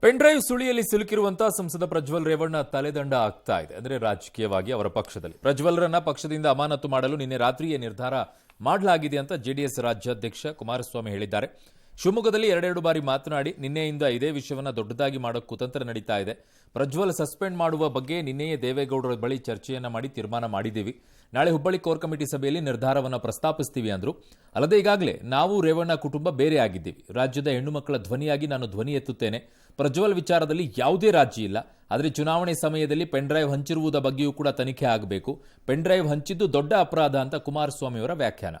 Pen drive ಸುಳಿಯಲ್ಲಿ ಸಿಲುಕಿರುವಂತಹ ಸಂಸದ ಪ್ರಜ್ವಲ್ ರೇವಣ್ಣ ತಲೆದಂಡ ಆಗ್ತಾ ಇದೆ. ಅಂದರೆ ರಾಜಕೀಯವಾಗಿ ಅವರ ಪಕ್ಷದಲ್ಲಿ ಪ್ರಜ್ವಲ್ರನ್ನ ಪಕ್ಷದಿಂದ ಅಮಾನತು ಮಾಡಲು ನಿನ್ನೆ ರಾತ್ರಿಯೇ ನಿರ್ಧಾರ ಮಾಡಲಾಗಿದೆ ಅಂತ ಜೆಡಿಎಸ್ ರಾಜ್ಯಾಧ್ಯಕ್ಷ ಕುಮಾರಸ್ವಾಮಿ ಹೇಳಿದ್ದಾರೆ. ಶಿವಮೊಗ್ಗದಲ್ಲಿ ಎರಡೆರಡು ಬಾರಿ ಮಾತನಾಡಿ ನಿನ್ನೆಯಿಂದ ಇದೇ ವಿಷಯವನ್ನು ದೊಡ್ಡದಾಗಿ ಮಾಡೋಕೆ ಕುತಂತ್ರ ನಡೀತಾ ಇದೆ. ಪ್ರಜ್ವಲ್ ಸಸ್ಪೆಂಡ್ ಮಾಡುವ ಬಗ್ಗೆ ನಿನ್ನೆಯೇ ದೇವೇಗೌಡರ ಬಳಿ ಚರ್ಚೆಯನ್ನ ಮಾಡಿ ತೀರ್ಮಾನ ಮಾಡಿದ್ದೀವಿ. ನಾಳೆ ಹುಬ್ಬಳ್ಳಿ ಕೋರ್ ಕಮಿಟಿ ಸಭೆಯಲ್ಲಿ ನಿರ್ಧಾರವನ್ನು ಪ್ರಸ್ತಾಪಿಸ್ತೀವಿ ಅಂದ್ರು. ಅಲ್ಲದೆ ಈಗಾಗಲೇ ನಾವು ರೇವಣ್ಣ ಕುಟುಂಬ ಬೇರೆ ಆಗಿದ್ದೀವಿ. ರಾಜ್ಯದ ಹೆಣ್ಣು ಮಕ್ಕಳ ಧ್ವನಿಯಾಗಿ ನಾನು ಧ್ವನಿ ಎತ್ತುತ್ತೇನೆ. ಪ್ರಜ್ವಲ್ ವಿಚಾರದಲ್ಲಿ ಯಾವುದೇ ರಾಜಿ ಇಲ್ಲ. ಆದರೆ ಚುನಾವಣೆ ಸಮಯದಲ್ಲಿ ಪೆನ್ ಡ್ರೈವ್ ಹಂಚಿರುವುದರ ಬಗ್ಗೆಯೂ ಕೂಡ ತನಿಖೆ ಆಗಬೇಕು. ಪೆನ್ ಡ್ರೈವ್ ಹಂಚಿದ್ದು ದೊಡ್ಡ ಅಪರಾಧ ಅಂತ ಕುಮಾರಸ್ವಾಮಿ ಅವರ ವ್ಯಾಖ್ಯಾನ.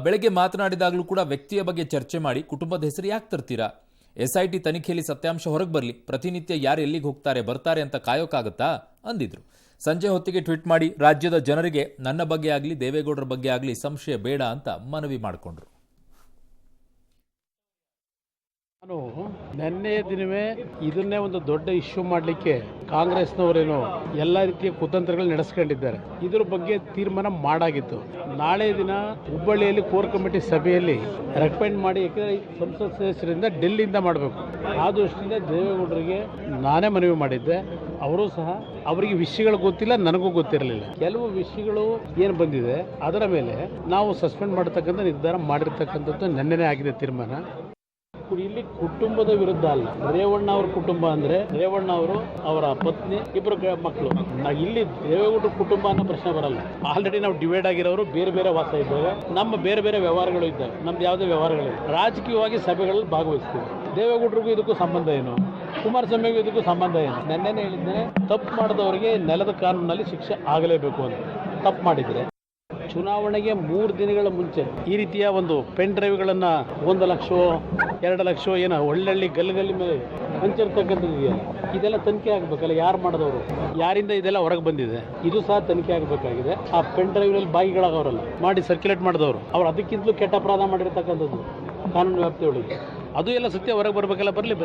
ಬೆಳಗ್ಗೆ ಮಾತನಾಡಿದಾಗಲೂ ಕೂಡ ವ್ಯಕ್ತಿಯ ಬಗ್ಗೆ ಚರ್ಚೆ ಮಾಡಿ ಕುಟುಂಬದ ಹೆಸರು ಯಾಕೆ ತರ್ತೀರಾ? SIT ತನಿಖೆಯಲ್ಲಿ ಸತ್ಯಾಂಶ ಹೊರಗೆ ಬರಲಿ. ಪ್ರತಿನಿತ್ಯ ಯಾರು ಎಲ್ಲಿಗೆ ಹೋಗ್ತಾರೆ ಬರ್ತಾರೆ ಅಂತ ಕಾಯೋಕ್ಕಾಗತ್ತಾ ಅಂದಿದ್ರು. ಸಂಜೆ ಹೊತ್ತಿಗೆ ಟ್ವೀಟ್ ಮಾಡಿ ರಾಜ್ಯದ ಜನರಿಗೆ ನನ್ನ ಬಗ್ಗೆ ಆಗಲಿ ದೇವೇಗೌಡರ ಬಗ್ಗೆ ಆಗಲಿ ಸಂಶಯ ಬೇಡ ಅಂತ ಮನವಿ ಮಾಡಿಕೊಂಡ್ರು. ನಾನು ನಿನ್ನೆಯ ದಿನವೇ ಇದನ್ನೇ ಒಂದು ದೊಡ್ಡ ಇಶ್ಯೂ ಮಾಡಲಿಕ್ಕೆ ಕಾಂಗ್ರೆಸ್ನವರೇನು ಎಲ್ಲ ರೀತಿಯ ಕುತಂತ್ರಗಳು ನಡೆಸ್ಕೊಂಡಿದ್ದಾರೆ. ಇದ್ರ ಬಗ್ಗೆ ತೀರ್ಮಾನ ಮಾಡಾಗಿತ್ತು. ನಾಳೆ ದಿನ ಹುಬ್ಬಳ್ಳಿಯಲ್ಲಿ ಕೋರ್ ಕಮಿಟಿ ಸಭೆಯಲ್ಲಿ ರೆಕಮೆಂಡ್ ಮಾಡಿ, ಯಾಕಂದರೆ ಸಂಸತ್ ಸದಸ್ಯರಿಂದ ಡೆಲ್ಲಿಯಿಂದ ಮಾಡಬೇಕು. ಆ ದೃಷ್ಟಿಯಿಂದ ದೇವೇಗೌಡರಿಗೆ ನಾನೇ ಮನವಿ ಮಾಡಿದ್ದೆ. ಅವರು ಸಹ ಅವರಿಗೆ ವಿಷಯಗಳು ಗೊತ್ತಿಲ್ಲ, ನನಗೂ ಗೊತ್ತಿರಲಿಲ್ಲ. ಕೆಲವು ವಿಷಯಗಳು ಏನು ಬಂದಿದೆ ಅದರ ಮೇಲೆ ನಾವು ಸಸ್ಪೆಂಡ್ ಮಾಡತಕ್ಕಂಥ ನಿರ್ಧಾರ ಮಾಡಿರ್ತಕ್ಕಂಥದ್ದು ನಿನ್ನೆನೇ ಆಗಿದೆ ತೀರ್ಮಾನ. ಇಲ್ಲಿ ಕುಟುಂಬದ ವಿರುದ್ಧ ಅಲ್ಲ. ರೇವಣ್ಣ ಅವ್ರ ಕುಟುಂಬ ಅಂದ್ರೆ ರೇವಣ್ಣ ಅವರು, ಅವರ ಪತ್ನಿ, ಇಬ್ಬರು ಮಕ್ಕಳು. ಇಲ್ಲಿ ದೇವೇಗೌಡರ ಕುಟುಂಬ ಅನ್ನೋ ಪ್ರಶ್ನೆ ಬರಲ್ಲ. ಆಲ್ರೆಡಿ ನಾವು ಡಿವೈಡ್ ಆಗಿರೋರು, ಬೇರೆ ಬೇರೆ ವಾಸ ಇದ್ದಾವೆ, ನಮ್ಮ ಬೇರೆ ಬೇರೆ ವ್ಯವಹಾರಗಳು ಇದ್ದಾವೆ. ನಮ್ದು ಯಾವುದೇ ವ್ಯವಹಾರಗಳಿಲ್ಲ. ರಾಜಕೀಯವಾಗಿ ಸಭೆಗಳಲ್ಲಿ ಭಾಗವಹಿಸ್ತೀವಿ. ದೇವೇಗೌಡರಿಗೂ ಇದಕ್ಕೂ ಸಂಬಂಧ ಏನು, ಕುಮಾರಸ್ವಾಮಿಗೂ ಇದಕ್ಕೂ ಸಂಬಂಧ ಏನು? ನೆನ್ನೆನೇ ಹೇಳಿದ್ದೇನೆ, ತಪ್ಪು ಮಾಡಿದವರಿಗೆ ನೆಲದ ಕಾನೂನಲ್ಲಿ ಶಿಕ್ಷೆ ಆಗಲೇಬೇಕು ಅಂತ. ತಪ್ಪು ಮಾಡಿದರೆ ಚುನಾವಣೆಗೆ 3 ದಿನಗಳ ಮುಂಚೆ ಈ ರೀತಿಯ ಒಂದು ಪೆನ್ ಡ್ರೈವ್ಗಳನ್ನು 1 ಲಕ್ಷ 2 ಲಕ್ಷ ಏನೋ ಒಳ್ಳೊಳ್ಳೆ ಗಲ್ಲಿ ಮೇಲೆ ಹಂಚಿರ್ತಕ್ಕಂಥದ್ದು ಇದೆಯಲ್ಲ, ಇದೆಲ್ಲ ತನಿಖೆ ಆಗಬೇಕಲ್ಲ. ಯಾರು ಮಾಡಿದವರು, ಯಾರಿಂದ ಇದೆಲ್ಲ ಹೊರಗೆ ಬಂದಿದೆ, ಇದು ಸಹ ತನಿಖೆ ಆಗಬೇಕಾಗಿದೆ. ಆ ಪೆನ್ ಡ್ರೈವ್ನಲ್ಲಿ ಬಾಯಿಗಳಾಗವರಲ್ಲ ಮಾಡಿ ಸರ್ಕ್ಯುಲೇಟ್ ಮಾಡಿದವರು, ಅವ್ರು ಅದಕ್ಕಿಂತಲೂ ಕೆಟ್ಟ ಅಪರಾಧ ಮಾಡಿರ್ತಕ್ಕಂಥದ್ದು ಕಾನೂನು ವ್ಯಾಪ್ತಿಯೊಳಗೆ. ಅದು ಎಲ್ಲ ಸತ್ಯ ಹೊರಗೆ ಬರಬೇಕಲ್ಲ. ಬರಲಿ.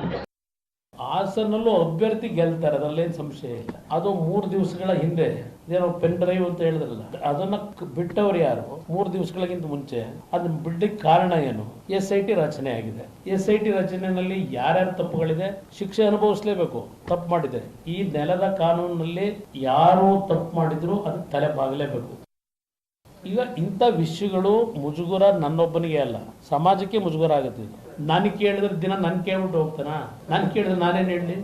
ಹಾಸನಲ್ಲೂ ಅಭ್ಯರ್ಥಿ ಗೆಲ್ತಾರೆ, ಅದರಲ್ಲೇನು ಸಂಶಯ ಇಲ್ಲ. ಅದು 3 ದಿವಸಗಳ ಹಿಂದೆ ಏನೋ ಪೆನ್ ಡ್ರೈವ್ ಅಂತ ಹೇಳಿದ್ರಲ್ಲ, ಅದನ್ನ ಬಿಟ್ಟವರು ಯಾರು? 3 ದಿವಸಗಳಿಗಿಂತ ಮುಂಚೆ ಅದನ್ನ ಬಿಡ್ಲಿಕ್ಕೆ ಕಾರಣ ಏನು? SIT ರಚನೆ ಆಗಿದೆ. SIT ರಚನೆಯಲ್ಲಿ ಯಾರ್ಯಾರು ತಪ್ಪುಗಳಿದೆ ಶಿಕ್ಷೆ ಅನುಭವಿಸಲೇಬೇಕು. ತಪ್ಪು ಮಾಡಿದೆ ಈ ನೆಲದ ಕಾನೂನಿನಲ್ಲಿ ಯಾರು ತಪ್ಪು ಮಾಡಿದ್ರು ಅದು ತಲೆ ಬಾಗಲೇಬೇಕು. ಈಗ ಇಂಥ ವಿಷಯಗಳು ಮುಜುಗರ ನನ್ನೊಬ್ಬನಿಗೆ ಅಲ್ಲ, ಸಮಾಜಕ್ಕೆ ಮುಜುಗರ ಆಗುತ್ತೆ. ನಾನು ಕೇಳಿದ್ರೆ ದಿನ ನಾನು ಕೇಳ್ಬಿಟ್ಟು ಹೋಗ್ತಾನ? ನಾನು ಕೇಳಿದ್ರೆ ನಾನೇನು ಹೇಳಲಿ?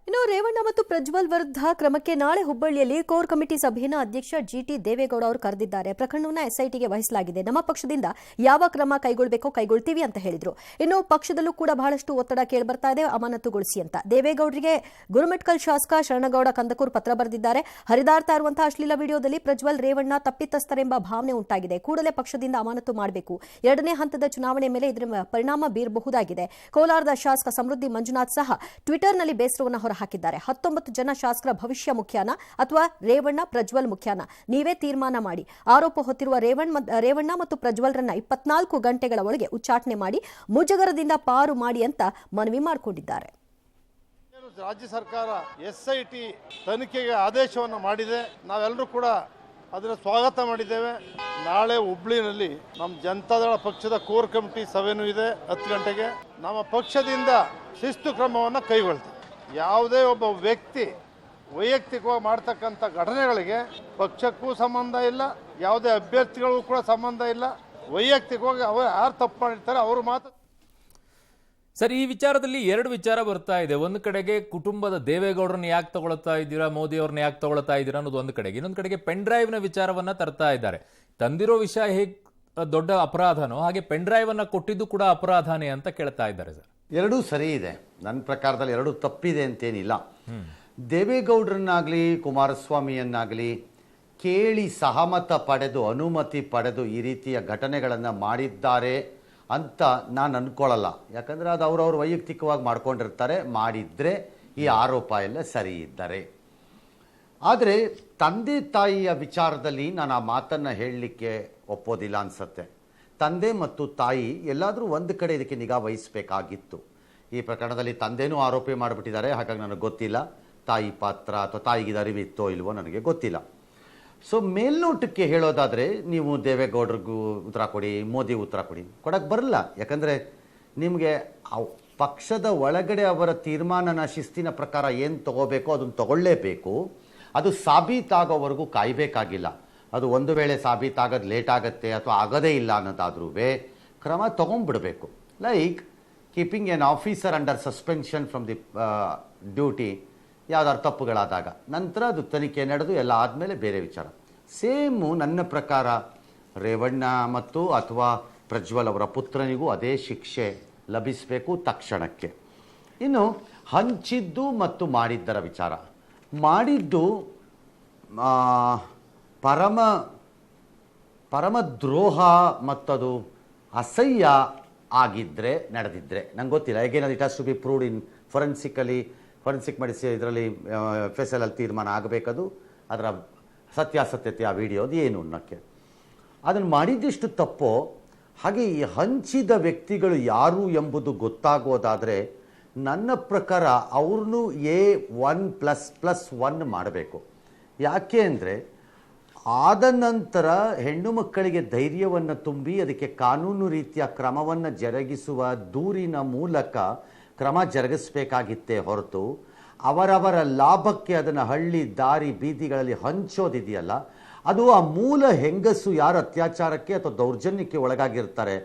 ಇನ್ನು ರೇವಣ್ಣ ಮತ್ತು ಪ್ರಜ್ವಲ್ ವಿರುದ್ಧ ಕ್ರಮಕ್ಕೆ ನಾಳೆ ಹುಬ್ಬಳ್ಳಿಯಲ್ಲಿ ಕೋರ್ ಕಮಿಟಿ ಸಭೆಯನ್ನು ಅಧ್ಯಕ್ಷ GT ದೇವೇಗೌಡ ಅವರು ಕರೆದಿದ್ದಾರೆ. ಪ್ರಕರಣವನ್ನು SITಗೆ ವಹಿಸಲಾಗಿದೆ. ನಮ್ಮ ಪಕ್ಷದಿಂದ ಯಾವ ಕ್ರಮ ಕೈಗೊಳ್ಳಬೇಕೋ ಕೈಗೊಳ್ತೀವಿ ಅಂತ ಹೇಳಿದ್ರು. ಇನ್ನು ಪಕ್ಷದಲ್ಲೂ ಕೂಡ ಬಹಳಷ್ಟು ಒತ್ತಡ ಕೇಳಿಬರ್ತಾ ಇದೆ, ಅಮಾನತುಗೊಳಿಸಿ ಅಂತ. ದೇವೇಗೌಡರಿಗೆ ಗುರುಮಿಟ್ಕಲ್ ಶಾಸಕ ಶರಣಗೌಡ ಕಂದಕೂರ್ ಪತ್ರ ಬರೆದಿದ್ದಾರೆ. ಹರಿದಾಡ್ತಾ ಇರುವಂತಹ ಅಶ್ಲೀಲ ವಿಡಿಯೋದಲ್ಲಿ ಪ್ರಜ್ವಲ್ ರೇವಣ್ಣ ತಪ್ಪಿತಸ್ಥರೆಂಬ ಭಾವನೆ ಉಂಟಾಗಿದೆ. ಕೂಡಲೇ ಪಕ್ಷದಿಂದ ಅಮಾನತು ಮಾಡಬೇಕು. 2ನೇ ಹಂತದ ಚುನಾವಣೆ ಮೇಲೆ ಇದರ ಪರಿಣಾಮ ಬೀರಬಹುದಾಗಿದೆ. ಕೋಲಾರದ ಶಾಸಕ ಸಮೃದ್ಧಿ ಮಂಜುನಾಥ್ ಸಹ ಟ್ವಿಟರ್ನಲ್ಲಿ ಬೇಸರವನ್ನು ಹೊರಹಾಕಿದ್ದಾರೆ. 19 ಜನ ಶಾಸಕರ ಭವಿಷ್ಯ ಮುಖ್ಯನಾ ಅಥವಾ ರೇವಣ್ಣ ಪ್ರಜ್ವಲ್ ಮುಖ್ಯನಾ? ನೀವೇ ತೀರ್ಮಾನ ಮಾಡಿ. ಆರೋಪ ಹೊತ್ತಿರುವ ರೇವಣ್ಣ ಮತ್ತು ಪ್ರಜ್ವಲ್ರನ್ನ 24 ಗಂಟೆಗಳ ಒಳಗೆ ಉಚ್ಚಾಟನೆ ಮಾಡಿ ಮುಜುಗರದಿಂದ ಪಾರು ಮಾಡಿ ಅಂತ ಮನವಿ ಮಾಡಿಕೊಂಡಿದ್ದಾರೆ. ರಾಜ್ಯ ಸರ್ಕಾರ SIT ತನಿಖೆಗೆ ಆದೇಶವನ್ನು ಮಾಡಿದೆ. ನಾವೆಲ್ಲರೂ ಕೂಡ ಅದನ್ನು ಸ್ವಾಗತ ಮಾಡಿದ್ದೇವೆ. ನಾಳೆ ಹುಬ್ಳಿನಲ್ಲಿ ನಮ್ಮ ಜನತಾದಳ ಪಕ್ಷದ ಕೋರ್ ಕಮಿಟಿ ಸಭೆನೂ ಇದೆ 10 ಗಂಟೆಗೆ. ನಮ್ಮ ಪಕ್ಷದಿಂದ ಶಿಸ್ತು ಕ್ರಮವನ್ನು ಕೈಗೊಳ್ತೀವಿ. ಯಾವುದೇ ಒಬ್ಬ ವ್ಯಕ್ತಿ ವೈಯಕ್ತಿಕವಾಗಿ ಮಾಡ್ತಕ್ಕಂಥ ಘಟನೆಗಳಿಗೆ ಪಕ್ಷಕ್ಕೂ ಸಂಬಂಧ ಇಲ್ಲ, ಯಾವುದೇ ಅಭ್ಯರ್ಥಿಗಳಿಗೂ ಕೂಡ ಸಂಬಂಧ ಇಲ್ಲ. ವೈಯಕ್ತಿಕವಾಗಿ ಅವರು ಯಾರು ತಪ್ಪು ಮಾಡಿರ್ತಾರೆ ಅವರು ಮಾತ್ರ. ಸರ್, ಈ ವಿಚಾರದಲ್ಲಿ 2 ವಿಚಾರ ಬರ್ತಾ ಇದೆ. ಒಂದು ಕಡೆಗೆ ಕುಟುಂಬದ ದೇವೇಗೌಡರನ್ನ ಯಾಕೆ ತಗೊಳ್ತಾ ಇದ್ದೀರಾ, ಮೋದಿ ಅವ್ರನ್ನ ಯಾಕೆ ತಗೊಳ್ತಾ ಇದ್ದೀರಾ ಅನ್ನೋದು ಒಂದು ಕಡೆಗೆ. ಇನ್ನೊಂದು ಕಡೆಗೆ ಪೆನ್ ಡ್ರೈವ್ನ ವಿಚಾರವನ್ನ ತರ್ತಾ ಇದ್ದಾರೆ. ತಂದಿರೋ ವಿಷಯ ಹೇಗೆ ದೊಡ್ಡ ಅಪರಾಧನೋ ಹಾಗೆ ಪೆನ್ ಡ್ರೈವ್ ಅನ್ನ ಕೊಟ್ಟಿದ್ದು ಕೂಡ ಅಪರಾಧನೇ ಅಂತ ಕೇಳ್ತಾ ಇದ್ದಾರೆ. ಸರ್, ಎರಡೂ ಸರಿ ಇದೆ. ನನ್ನ ಪ್ರಕಾರದಲ್ಲಿ ಎರಡೂ ತಪ್ಪಿದೆ ಅಂತೇನಿಲ್ಲ. ದೇವೇಗೌಡರನ್ನಾಗಲಿ ಕುಮಾರಸ್ವಾಮಿಯನ್ನಾಗಲಿ ಕೇಳಿ ಸಹಮತ ಪಡೆದು ಅನುಮತಿ ಪಡೆದು ಈ ರೀತಿಯ ಘಟನೆಗಳನ್ನು ಮಾಡಿದ್ದಾರೆ ಅಂತ ನಾನು ಅಂದ್ಕೊಳ್ಳಲ್ಲ. ಯಾಕಂದರೆ ಅದು ಅವರವ್ರು ವೈಯಕ್ತಿಕವಾಗಿ ಮಾಡ್ಕೊಂಡಿರ್ತಾರೆ. ಮಾಡಿದರೆ ಈ ಆರೋಪ ಎಲ್ಲ ಸರಿ ಇದ್ದಾರೆ. ಆದರೆ ತಂದೆ ತಾಯಿಯ ವಿಚಾರದಲ್ಲಿ ನಾನು ಆ ಮಾತನ್ನು ಹೇಳಲಿಕ್ಕೆ ಒಪ್ಪೋದಿಲ್ಲ ಅನಿಸುತ್ತೆ. ತಂದೆ ಮತ್ತು ತಾಯಿ ಎಲ್ಲಾದರೂ ಒಂದು ಕಡೆ ಇದಕ್ಕೆ ನಿಗಾ ವಹಿಸಬೇಕಾಗಿತ್ತು. ಈ ಪ್ರಕರಣದಲ್ಲಿ ತಂದೆನೂ ಆರೋಪಿ ಮಾಡಿಬಿಟ್ಟಿದ್ದಾರೆ. ಹಾಗಾಗಿ ನನಗೆ ಗೊತ್ತಿಲ್ಲ ತಾಯಿ ಪಾತ್ರ ಅಥವಾ ತಾಯಿಗೆ ಅರಿವಿತ್ತೋ ಇಲ್ವೋ ನನಗೆ ಗೊತ್ತಿಲ್ಲ. ಸೊ ಮೇಲ್ನೋಟಕ್ಕೆ ಹೇಳೋದಾದರೆ ನೀವು ದೇವೇಗೌಡರಿಗೂ ಉತ್ತರ ಕೊಡಿ, ಮೋದಿ ಉತ್ತರ ಕೊಡಿ, ಕೊಡೋಕ್ಕೆ ಬರಲ್ಲ. ಯಾಕಂದರೆ ನಿಮಗೆ ಪಕ್ಷದ ಒಳಗಡೆ ಅವರ ತೀರ್ಮಾನನ ಶಿಸ್ತಿನ ಪ್ರಕಾರ ಏನು ತಗೋಬೇಕೋ ಅದನ್ನು ತಗೊಳ್ಳೇಬೇಕು. ಅದು ಸಾಬೀತಾಗೋವರೆಗೂ ಕಾಯಬೇಕಾಗಿಲ್ಲ. ಅದು ಒಂದು ವೇಳೆ ಸಾಬೀತಾಗೋದು ಲೇಟ್ ಆಗುತ್ತೆ ಅಥವಾ ಆಗೋದೇ ಇಲ್ಲ ಅನ್ನೋದಾದ್ರೂ ಕ್ರಮ ತಗೊಂಡ್ಬಿಡಬೇಕು. Like keeping an officer under suspension from the duty, ಯಾವ್ದಾದ್ರು ತಪ್ಪುಗಳಾದಾಗ ನಂತರ ಅದು ತನಿಖೆ ನಡೆದು ಎಲ್ಲ ಆದಮೇಲೆ ಬೇರೆ ವಿಚಾರ. ಸೇಮು ನನ್ನ ಪ್ರಕಾರ ರೇವಣ್ಣ ಮತ್ತು ಅಥವಾ ಪ್ರಜ್ವಲ್ ಅವರ ಪುತ್ರನಿಗೂ ಅದೇ ಶಿಕ್ಷೆ ಲಭಿಸಬೇಕು ತಕ್ಷಣಕ್ಕೆ. ಇನ್ನು ಹಂಚಿದ್ದು ಮತ್ತು ಮಾಡಿದ್ದರ ವಿಚಾರ. ಮಾಡಿದ್ದು ಪರಮ ದ್ರೋಹ ಮತ್ತದು ಅಸಹ್ಯ ಆಗಿದ್ದರೆ ನಡೆದಿದ್ದರೆ ನಂಗೆ ಗೊತ್ತಿಲ್ಲ. ಹೇಗೇನದು it has to be proved in forensic medicine ಇದರಲ್ಲಿ FSL ಅಲ್ಲಿ ತೀರ್ಮಾನ ಆಗಬೇಕದು, ಅದರ ಸತ್ಯಾಸತ್ಯತೆ ಆ ವಿಡಿಯೋದು ಏನು ಅನ್ನೋಕ್ಕೆ. ಅದನ್ನು ಮಾಡಿದ್ದೆಷ್ಟು ತಪ್ಪೋ ಹಾಗೆ ಈ ಹಂಚಿದ ವ್ಯಕ್ತಿಗಳು ಯಾರು ಎಂಬುದು ಗೊತ್ತಾಗೋದಾದರೆ ನನ್ನ ಪ್ರಕಾರ ಅವ್ರನ್ನೂ A1++1 ಮಾಡಬೇಕು. ಯಾಕೆ ಅಂದರೆ ಆದ ನಂತರ ಹೆಣ್ಣು ಮಕ್ಕಳಿಗೆ ಧೈರ್ಯವನ್ನು ತುಂಬಿ ಅದಕ್ಕೆ ಕಾನೂನು ರೀತಿಯ ಕ್ರಮವನ್ನು ಜರುಗಿಸುವ ದೂರಿನ ಮೂಲಕ ಕ್ರಮ ಜರುಗಿಸಬೇಕಾಗಿತ್ತೇ ಹೊರತು ಅವರವರ ಲಾಭಕ್ಕೆ ಅದನ್ನು ಹಳ್ಳಿ ದಾರಿ ಬೀದಿಗಳಲ್ಲಿ ಹಂಚೋದಿದೆಯಲ್ಲ, ಅದು ಆ ಮೂಲ ಹೆಂಗಸು ಯಾರು ಅತ್ಯಾಚಾರಕ್ಕೆ ಅಥವಾ ದೌರ್ಜನ್ಯಕ್ಕೆ ಒಳಗಾಗಿರ್ತಾರೆ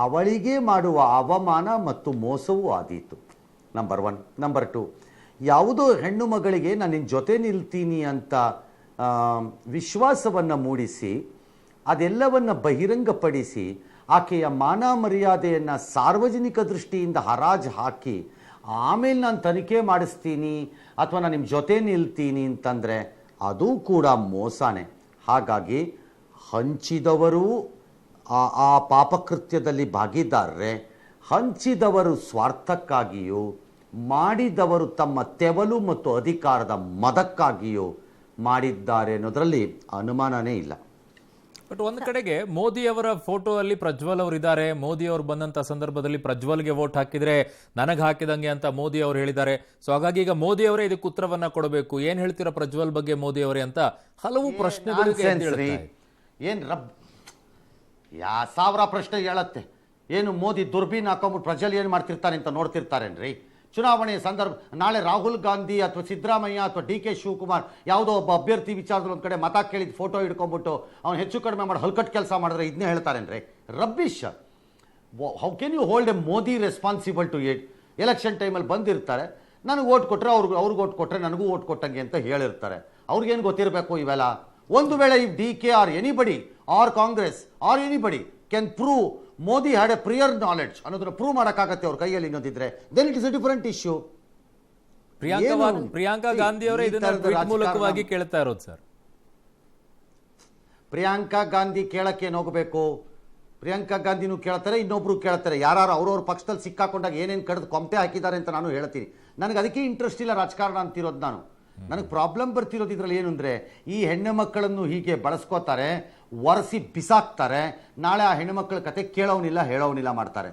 ಅವಳಿಗೆ ಮಾಡುವ ಅವಮಾನ ಮತ್ತು ಮೋಸವೂ ಆದೀತು. ನಂಬರ್ 1. ನಂಬರ್ 2, ಯಾವುದೋ ಹೆಣ್ಣು ಮಗಳಿಗೆ ನಾನು ನಿನ್ನ ಜೊತೆ ನಿಲ್ತೀನಿ ಅಂತ ವಿಶ್ವಾಸವನ್ನು ಮೂಡಿಸಿ ಅದೆಲ್ಲವನ್ನು ಬಹಿರಂಗಪಡಿಸಿ ಆಕೆಯ ಮಾನ ಮರ್ಯಾದೆಯನ್ನು ಸಾರ್ವಜನಿಕ ದೃಷ್ಟಿಯಿಂದ ಹರಾಜು ಹಾಕಿ ಆಮೇಲೆ ನಾನು ತನಿಖೆ ಮಾಡಿಸ್ತೀನಿ ಅಥವಾ ನಾನು ನಿಮ್ಮ ಜೊತೆ ನಿಲ್ತೀನಿ ಅಂತಂದರೆ ಅದು ಕೂಡ ಮೋಸನೇ. ಹಾಗಾಗಿ ಹಂಚಿದವರು ಆ ಪಾಪಕೃತ್ಯದಲ್ಲಿ ಭಾಗಿದಾರರೇ, ಹಂಚಿದವರು ಸ್ವಾರ್ಥಕ್ಕಾಗಿಯೂ ಮಾಡಿದವರು ತಮ್ಮ ತೆವಲು ಮತ್ತು ಅಧಿಕಾರದ ಮದಕ್ಕಾಗಿಯೂ ಮಾಡಿದ್ದಾರೆ ಅನ್ನೋದರಲ್ಲಿ ಅನುಮಾನನೇ ಇಲ್ಲ. ಬಟ್ ಒಂದು ಕಡೆಗೆ ಮೋದಿ ಅವರ ಫೋಟೋ ಅಲ್ಲಿ ಪ್ರಜ್ವಲ್ ಅವರು ಇದ್ದಾರೆ. ಮೋದಿ ಅವರು ಬಂದಂತ ಸಂದರ್ಭದಲ್ಲಿ ಪ್ರಜ್ವಲ್ಗೆ ವೋಟ್ ಹಾಕಿದ್ರೆ ನನಗೆ ಹಾಕಿದಂಗೆ ಅಂತ ಮೋದಿ ಅವರು ಹೇಳಿದ್ದಾರೆ. ಸೊ ಹಾಗಾಗಿ ಈಗ ಮೋದಿ ಅವರೇ ಇದಕ್ಕೆ ಉತ್ತರವನ್ನ ಕೊಡಬೇಕು. ಏನ್ ಹೇಳ್ತೀರಾ ಪ್ರಜ್ವಲ್ ಬಗ್ಗೆ ಮೋದಿ ಅವರೇ ಅಂತ ಹಲವು ಪ್ರಶ್ನೆಗಳು ಸಾವಿರ ಪ್ರಶ್ನೆ ಹೇಳತ್ತೆ. ಏನು ಮೋದಿ ದುರ್ಬೀನ್ ಹಾಕೊಂಡ್ಬಿಟ್ಟು ಪ್ರಜ್ವಲ್ ಏನು ಮಾಡ್ತಿರ್ತಾನೆ ಅಂತ ನೋಡ್ತಿರ್ತಾರೇನ್ರಿ? ಚುನಾವಣೆಯ ಸಂದರ್ಭ ನಾಳೆ ರಾಹುಲ್ ಗಾಂಧಿ ಅಥವಾ ಸಿದ್ದರಾಮಯ್ಯ ಅಥವಾ DK ಶಿವಕುಮಾರ್ ಯಾವುದೋ ಒಬ್ಬ ಅಭ್ಯರ್ಥಿ ವಿಚಾರದಲ್ಲಿ ಒಂದು ಕಡೆ ಮತ ಕೇಳಿದ ಫೋಟೋ ಹಿಡ್ಕೊಂಡ್ಬಿಟ್ಟು ಅವ್ನು ಹೆಚ್ಚು ಕಡಿಮೆ ಮಾಡಿ ಹಲ್ಕಟ್ ಕೆಲಸ ಮಾಡಿದ್ರೆ ಇದನ್ನೇ ಹೇಳ್ತಾರೇನ್ರಿ? Rubbish. How can you hold a Modi responsible to it? Election ಟೈಮಲ್ಲಿ ಬಂದಿರ್ತಾರೆ, ನನಗೆ ಓಟ್ ಕೊಟ್ಟರೆ ಅವ್ರಿಗೆ ಓಟ್ ಕೊಟ್ಟರೆ ನನಗೂ ಓಟ್ ಕೊಟ್ಟಂಗೆ ಅಂತ ಹೇಳಿರ್ತಾರೆ. ಅವ್ರಿಗೇನು ಗೊತ್ತಿರಬೇಕು ಇವೆಲ್ಲ? ಒಂದು ವೇಳೆ ಈ DK or anybody or Congress or anybody can prove Modi had a prior knowledge ಅನ್ನೋದನ್ನ ಪ್ರೂವ್ ಮಾಡೋಕ್ಕಾಗತ್ತೆ ಅವ್ರ ಕೈಯಲ್ಲಿ ಇನ್ನೊಂದಿದ್ರೆ, then it is a different issue. Priyanka Gandhi ಅವರೇ ಇದನ್ನ ಟ್ವೀಟ್ ಮೂಲಕವಾಗಿ ಕೇಳ್ತಾ ಇರೋದು ಸರ್. ಪ್ರಿಯಾಂಕಾ ಗಾಂಧಿ ಕೇಳಕ್ಕೆ ಹೋಗಬೇಕು. ಪ್ರಿಯಾಂಕಾ ಗಾಂಧಿನೂ ಕೇಳ್ತಾರೆ, ಇನ್ನೊಬ್ರು ಕೇಳ್ತಾರೆ. ಯಾರು ಅವ್ರವ್ರ ಪಕ್ಷದಲ್ಲಿ ಸಿಕ್ಕಾಕೊಂಡಾಗ ಏನೇನು ಕಡ್ದು ಕೊಂಪೆ ಹಾಕಿದ್ದಾರೆ ಅಂತ ನಾನು ಹೇಳ್ತೀನಿ. ನನಗೆ ಅದಕ್ಕೆ ಇಂಟ್ರೆಸ್ಟ್ ಇಲ್ಲ ರಾಜಕಾರಣ ಅಂತಿರೋದು. ನನಗೆ ಪ್ರಾಬ್ಲಮ್ ಬರ್ತಿರೋದು ಇದರಲ್ಲಿ ಏನು ಅಂದರೆ, ಈ ಹೆಣ್ಣು ಮಕ್ಕಳನ್ನು ಹೀಗೆ ಬಳಸ್ಕೋತಾರೆ, ಒರೆಸಿ ಬಿಸಾಕ್ತಾರೆ. ನಾಳೆ ಆ ಹೆಣ್ಣು ಮಕ್ಕಳ ಕತೆ ಕೇಳೋನಿಲ್ಲ ಹೇಳೋನಿಲ್ಲ ಮಾಡ್ತಾರೆ.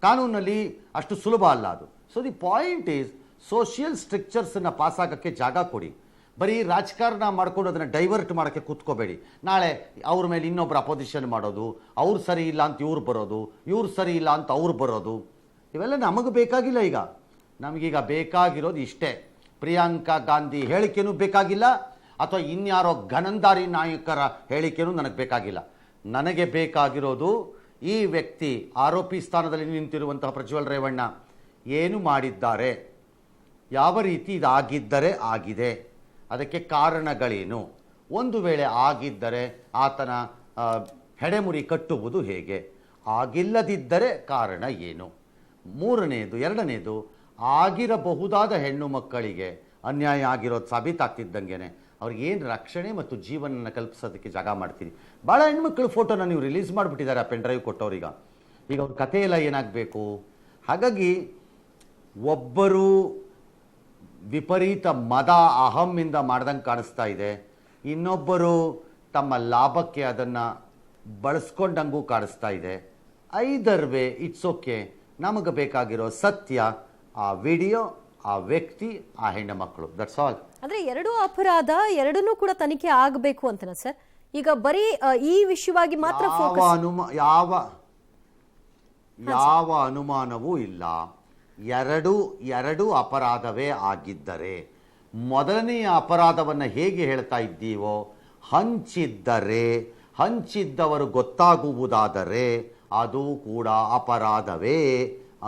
ಕಾನೂನಲ್ಲಿ ಅಷ್ಟು ಸುಲಭ ಅಲ್ಲ ಅದು. So the point is social ಸ್ಟ್ರಕ್ಚರ್ಸನ್ನು ಪಾಸ್ ಆಗೋಕ್ಕೆ ಜಾಗ ಕೊಡಿ. ಬರೀ ರಾಜಕಾರಣ ಮಾಡ್ಕೊಂಡು ಅದನ್ನು ಡೈವರ್ಟ್ ಮಾಡೋಕ್ಕೆ ಕೂತ್ಕೋಬೇಡಿ. ನಾಳೆ ಅವ್ರ ಮೇಲೆ ಇನ್ನೊಬ್ರು ಅಪೋಸಿಷನ್ ಮಾಡೋದು, ಅವ್ರು ಸರಿ ಇಲ್ಲ ಅಂತ ಇವ್ರು ಬರೋದು, ಇವ್ರು ಸರಿ ಇಲ್ಲ ಅಂತ ಅವ್ರು ಬರೋದು, ಇವೆಲ್ಲ ನಮಗೆ ಬೇಕಾಗಿಲ್ಲ. ಈಗ ನಮಗೀಗ ಬೇಕಾಗಿರೋದು ಇಷ್ಟೇ. ಪ್ರಿಯಾಂಕಾ ಗಾಂಧಿ ಹೇಳಿಕೆನೂ ಬೇಕಾಗಿಲ್ಲ ಅಥವಾ ಇನ್ಯಾರೋ ಗನಂದಾರಿ ನಾಯಕರ ಹೇಳಿಕೆನೂ ನನಗೆ ಬೇಕಾಗಿಲ್ಲ. ನನಗೆ ಬೇಕಾಗಿರೋದು ಈ ವ್ಯಕ್ತಿ ಆರೋಪಿ ಸ್ಥಾನದಲ್ಲಿ ನಿಂತಿರುವಂತಹ ಪ್ರಜ್ವಲ್ ರೇವಣ್ಣ ಏನು ಮಾಡಿದ್ದಾರೆ, ಯಾವ ರೀತಿ ಇದಾಗಿದ್ದರೆ ಆಗಿದೆ, ಅದಕ್ಕೆ ಕಾರಣಗಳೇನು, ಒಂದು ವೇಳೆ ಆಗಿದ್ದರೆ ಆತನ ಹೆಡೆಮುರಿ ಕಟ್ಟುವುದು ಹೇಗೆ, ಆಗಿಲ್ಲದಿದ್ದರೆ ಕಾರಣ ಏನು, ಎರಡನೇದು ಆಗಿರಬಹುದಾದ ಹೆಣ್ಣು ಮಕ್ಕಳಿಗೆ ಅನ್ಯಾಯ ಆಗಿರೋದು ಸಾಬೀತಾಗ್ತಿದ್ದಂಗೆ ಅವ್ರಿಗೇನು ರಕ್ಷಣೆ ಮತ್ತು ಜೀವನನ ಕಲ್ಪಿಸೋದಕ್ಕೆ ಜಾಗ ಮಾಡ್ತೀರಿ. ಭಾಳ ಹೆಣ್ಮಕ್ಳು ಫೋಟೋನ ನೀವು ರಿಲೀಸ್ ಮಾಡಿಬಿಟ್ಟಿದ್ದಾರೆ ಆ ಪೆನ್ ಡ್ರೈವ್ ಕೊಟ್ಟವ್ರೀಗ. ಈಗ ಅವ್ರ ಕಥೆ ಎಲ್ಲ ಏನಾಗಬೇಕು? ಹಾಗಾಗಿ ಒಬ್ಬರು ವಿಪರೀತ ಮದ ಅಹಮ್ಮಿಂದ ಮಾಡ್ದಂಗೆ ಕಾಣಿಸ್ತಾ ಇದೆ, ಇನ್ನೊಬ್ಬರು ತಮ್ಮ ಲಾಭಕ್ಕೆ ಅದನ್ನು ಬಳಸ್ಕೊಂಡಂಗೂ ಕಾಣಿಸ್ತಾ ಇದೆ. Either way it's okay. ನಮಗೆ ಬೇಕಾಗಿರೋ ಸತ್ಯ ಆ ವಿಡಿಯೋ, ಆ ವ್ಯಕ್ತಿ, ಆ ಹೆಣ್ಣು ಮಕ್ಕಳು. That's all. ಅಂದ್ರೆ ಎರಡೂ ಅಪರಾಧ ಎರಡನ್ನೂ ಕೂಡ ತನಿಖೆ ಆಗಬೇಕು ಅಂತನಾ ಸರ್? ಈಗ ಬರೀ ಈ ವಿಷಯವಾಗಿ ಮಾತ್ರ ಯಾವ ಅನುಮಾನವೂ ಇಲ್ಲ. ಎರಡು ಅಪರಾಧವೇ ಆಗಿದ್ದರೆ ಮೊದಲನೆಯ ಅಪರಾಧವನ್ನು ಹೇಗೆ ಹೇಳ್ತಾ ಇದ್ದೀವೋ, ಹಂಚಿದ್ದವರು ಗೊತ್ತಾಗುವುದಾದರೆ ಅದು ಕೂಡ ಅಪರಾಧವೇ,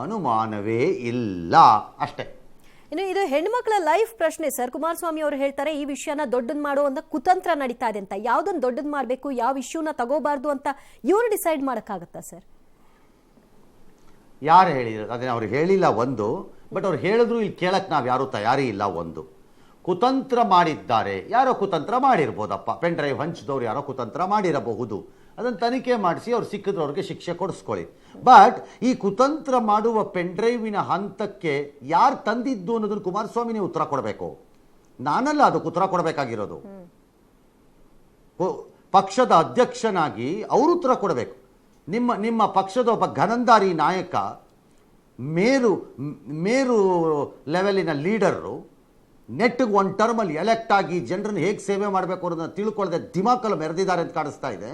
ಅನುಮಾನವೇ ಇಲ್ಲ, ಅಷ್ಟೇ. ಇನ್ನು ಇದು ಹೆಣ್ಮಕ್ಳ ಲೈಫ್ ಪ್ರಶ್ನೆ ಸರ್. ಕುಮಾರಸ್ವಾಮಿ ಅವರು ಹೇಳ್ತಾರೆ ಈ ವಿಷಯನ ದೊಡ್ಡದ್ ಮಾಡುವಂತ ಕುತಂತ್ರ ನಡೀತಾ ಇದೆ ಅಂತ. ಯಾವ್ದನ್ನ ದೊಡ್ಡದ್ ಮಾಡಬೇಕು, ಯಾವ ಇಶ್ಯೂನ ತಗೋಬಾರ್ದು ಅಂತ ಇವರು ಡಿಸೈಡ್ ಮಾಡಕ್ಕಾಗತ್ತಾ ಸರ್? ಯಾರು ಹೇಳಿದ್ರು ಅದನ್ನ? ಅವ್ರು ಹೇಳಿಲ್ಲ ಒಂದು, ಬಟ್ ಅವ್ರು ಹೇಳಿದ್ರು ಇಲ್ಲಿ ಕೇಳಕ್ಕೆ ನಾವು ಯಾರೂ ತಯಾರಿ ಇಲ್ಲ. ಒಂದು ಕುತಂತ್ರ ಮಾಡಿದ್ದಾರೆ, ಯಾರೋ ಕುತಂತ್ರ ಮಾಡಿರ್ಬೋದಪ್ಪ, ಪೆನ್ ಡ್ರೈವ್ ಹಂಚಿದವ್ರು ಯಾರೋ ಕುತಂತ್ರ ಮಾಡಿರಬಹುದು, ಅದನ್ನು ತನಿಖೆ ಮಾಡಿಸಿ ಅವ್ರು ಸಿಕ್ಕಿದ್ರು ಅವ್ರಿಗೆ ಶಿಕ್ಷೆ ಕೊಡಿಸ್ಕೊಳ್ಳಿ. ಬಟ್ ಈ ಕುತಂತ್ರ ಮಾಡುವ ಪೆನ್ ಡ್ರೈವಿನ ಹಂತಕ್ಕೆ ಯಾರು ತಂದಿದ್ದು ಅನ್ನೋದನ್ನು ಕುಮಾರಸ್ವಾಮಿನೇ ಉತ್ತರ ಕೊಡಬೇಕು, ನಾನಲ್ಲ ಅದಕ್ಕೆ ಉತ್ತರ ಕೊಡಬೇಕಾಗಿರೋದು. ಪಕ್ಷದ ಅಧ್ಯಕ್ಷನಾಗಿ ಅವರು ಉತ್ತರ ಕೊಡಬೇಕು. ನಿಮ್ಮ ಪಕ್ಷದ ಒಬ್ಬ ಘನಂದಾರಿ ನಾಯಕ, ಮೇರು ಲೆವೆಲಿನ ಲೀಡರು ನೆಟ್ಗೆ ಒಂದು ಟರ್ಮಲ್ಲಿ ಎಲೆಕ್ಟ್ ಆಗಿ ಜನರನ್ನು ಹೇಗೆ ಸೇವೆ ಮಾಡಬೇಕು ಅನ್ನೋದನ್ನು ತಿಳ್ಕೊಳ್ಳದೆ ದಿಮಾಕಲ್ಲಿ ಮೆರೆದಿದ್ದಾರೆ ಅಂತ ಕಾಣಿಸ್ತಾ ಇದೆ.